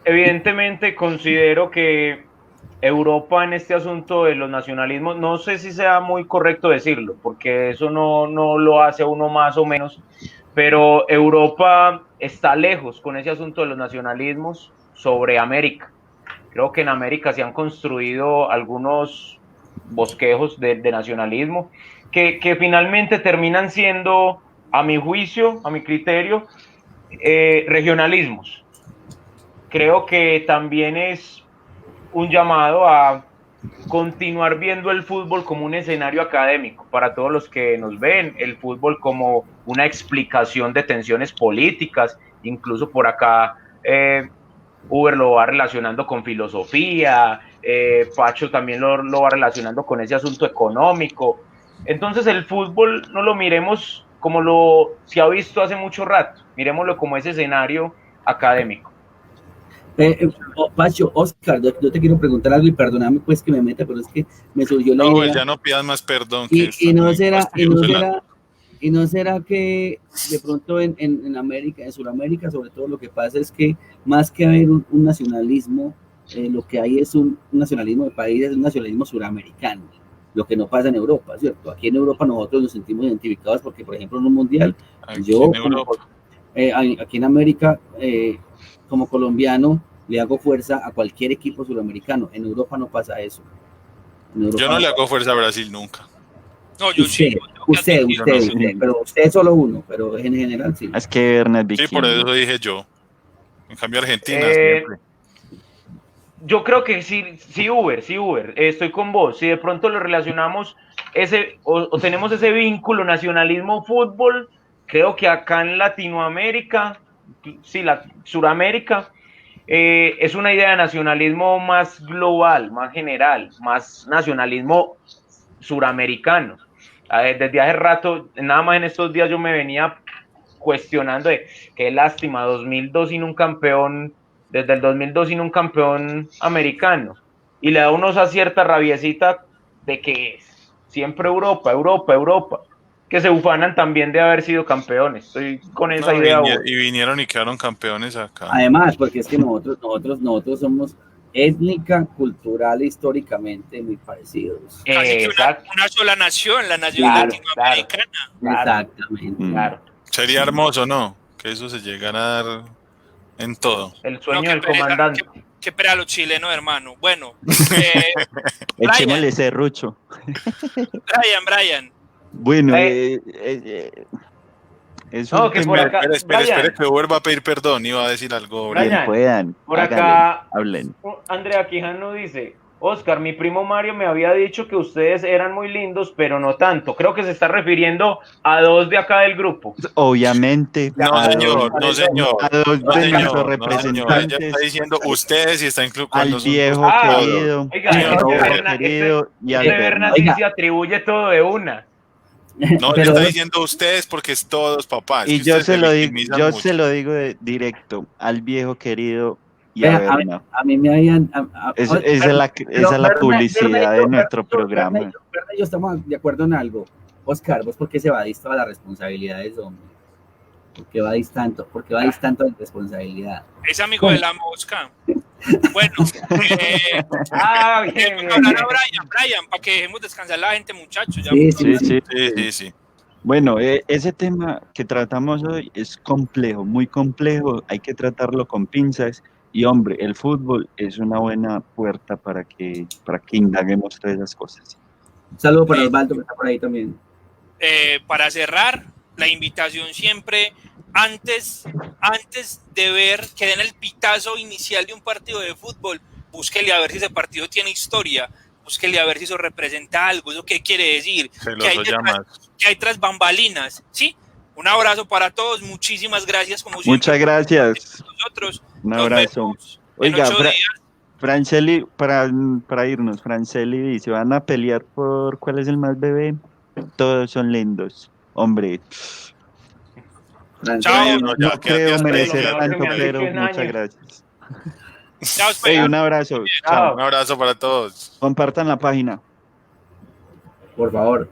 Evidentemente considero que Europa en este asunto de los nacionalismos, no sé si sea muy correcto decirlo, porque eso no lo hace uno más o menos, pero Europa está lejos con ese asunto de los nacionalismos sobre América. Creo que en América se han construido algunos bosquejos de nacionalismo que finalmente terminan siendo, a mi juicio, a mi criterio, regionalismos. Creo que también es un llamado a continuar viendo el fútbol como un escenario académico para todos los que nos ven, el fútbol como una explicación de tensiones políticas, incluso por acá Uber lo va relacionando con filosofía, Pacho también lo va relacionando con ese asunto económico. Entonces el fútbol no lo miremos como se ha visto hace mucho rato, miremoslo como ese escenario académico. Pacho, Oscar, yo te quiero preguntar algo y perdóname pues que me meta, pero es que me surgió la idea. No, ya no pidas más perdón. Y no será que de pronto en América, en Sudamérica, sobre todo, lo que pasa es que más que haber un nacionalismo, lo que hay es un nacionalismo de países, un nacionalismo suramericano, lo que no pasa en Europa, ¿cierto? Aquí en Europa nosotros nos sentimos identificados porque, por ejemplo, en un mundial, aquí en América, como colombiano, le hago fuerza a cualquier equipo suramericano. En Europa no pasa eso. Yo no le hago fuerza a Brasil nunca. No, yo usted, pero usted es solo uno, pero en general sí. Es que Ernest Sí, por eso dije yo. En cambio Argentina siempre. Yo creo que sí, Uber, estoy con vos. Si de pronto lo relacionamos o tenemos ese vínculo nacionalismo-fútbol, creo que acá en Latinoamérica, Suramérica, es una idea de nacionalismo más global, más general, más nacionalismo suramericano. Desde hace rato, nada más en estos días yo me venía cuestionando de qué lástima, 2002 sin un campeón, desde el 2002 sin un campeón americano, y le da unos a cierta rabiecita de que siempre Europa, que se ufanan también de haber sido campeones. Estoy con esa idea. Y vinieron y quedaron campeones acá. Además, porque es que nosotros somos étnica, cultural e históricamente muy parecidos. Casi que una sola nación, la nación latinoamericana. Claro. Exactamente. Claro. Sería hermoso, ¿no? Que eso se llegara a dar en todo. El sueño del comandante. Qué pena los chilenos, hermano. Bueno, echémosle serrucho. Brian. Bueno, no, que por acá, espere, que Uber va a pedir perdón, iba a decir algo. Brian, puedan. Por acá, hablen. Andrea Quijano dice: Oscar, mi primo Mario me había dicho que ustedes eran muy lindos, pero no tanto. Creo que se está refiriendo a dos de acá del grupo. Obviamente. No, señor. A dos de nuestros representantes. Ella está diciendo ustedes y está incluido al viejo querido. Y al Bernat se atribuye todo de una. No, pero está diciendo ustedes porque es todos papás. Y yo se lo digo directo al viejo querido y a Berna. A mí me habían... Esa es la publicidad de nuestro programa. Berna y yo estamos de acuerdo en algo. Oscar, ¿vos por qué se va a las responsabilidades, hombre? ¿Por qué va tanto de responsabilidad? Es amigo de la mosca. Bueno, bien. Hablar a Brian, para que dejemos descansar a la gente, muchachos. Sí. Bueno, ese tema que tratamos hoy es complejo, muy complejo, hay que tratarlo con pinzas y hombre, el fútbol es una buena puerta para que indaguemos todas esas cosas. Un saludo para Osvaldo que está por ahí también. Para cerrar, la invitación siempre, antes de ver que den el pitazo inicial de un partido de fútbol, búsquele a ver si ese partido tiene historia, búsquele a ver si eso representa algo, ¿eso qué quiere decir? Que hay tras bambalinas, ¿sí? Un abrazo para todos, muchísimas gracias como siempre. Muchas gracias. Nosotros un abrazo. Oiga, Franceli, para irnos, Franceli dice, ¿van a pelear por cuál es el más bebé? Todos son lindos. Hombre, chao. No creo merecer tanto, pero muchas gracias. Chao, un abrazo. Chao. Un abrazo para todos. Compartan la página. Por favor.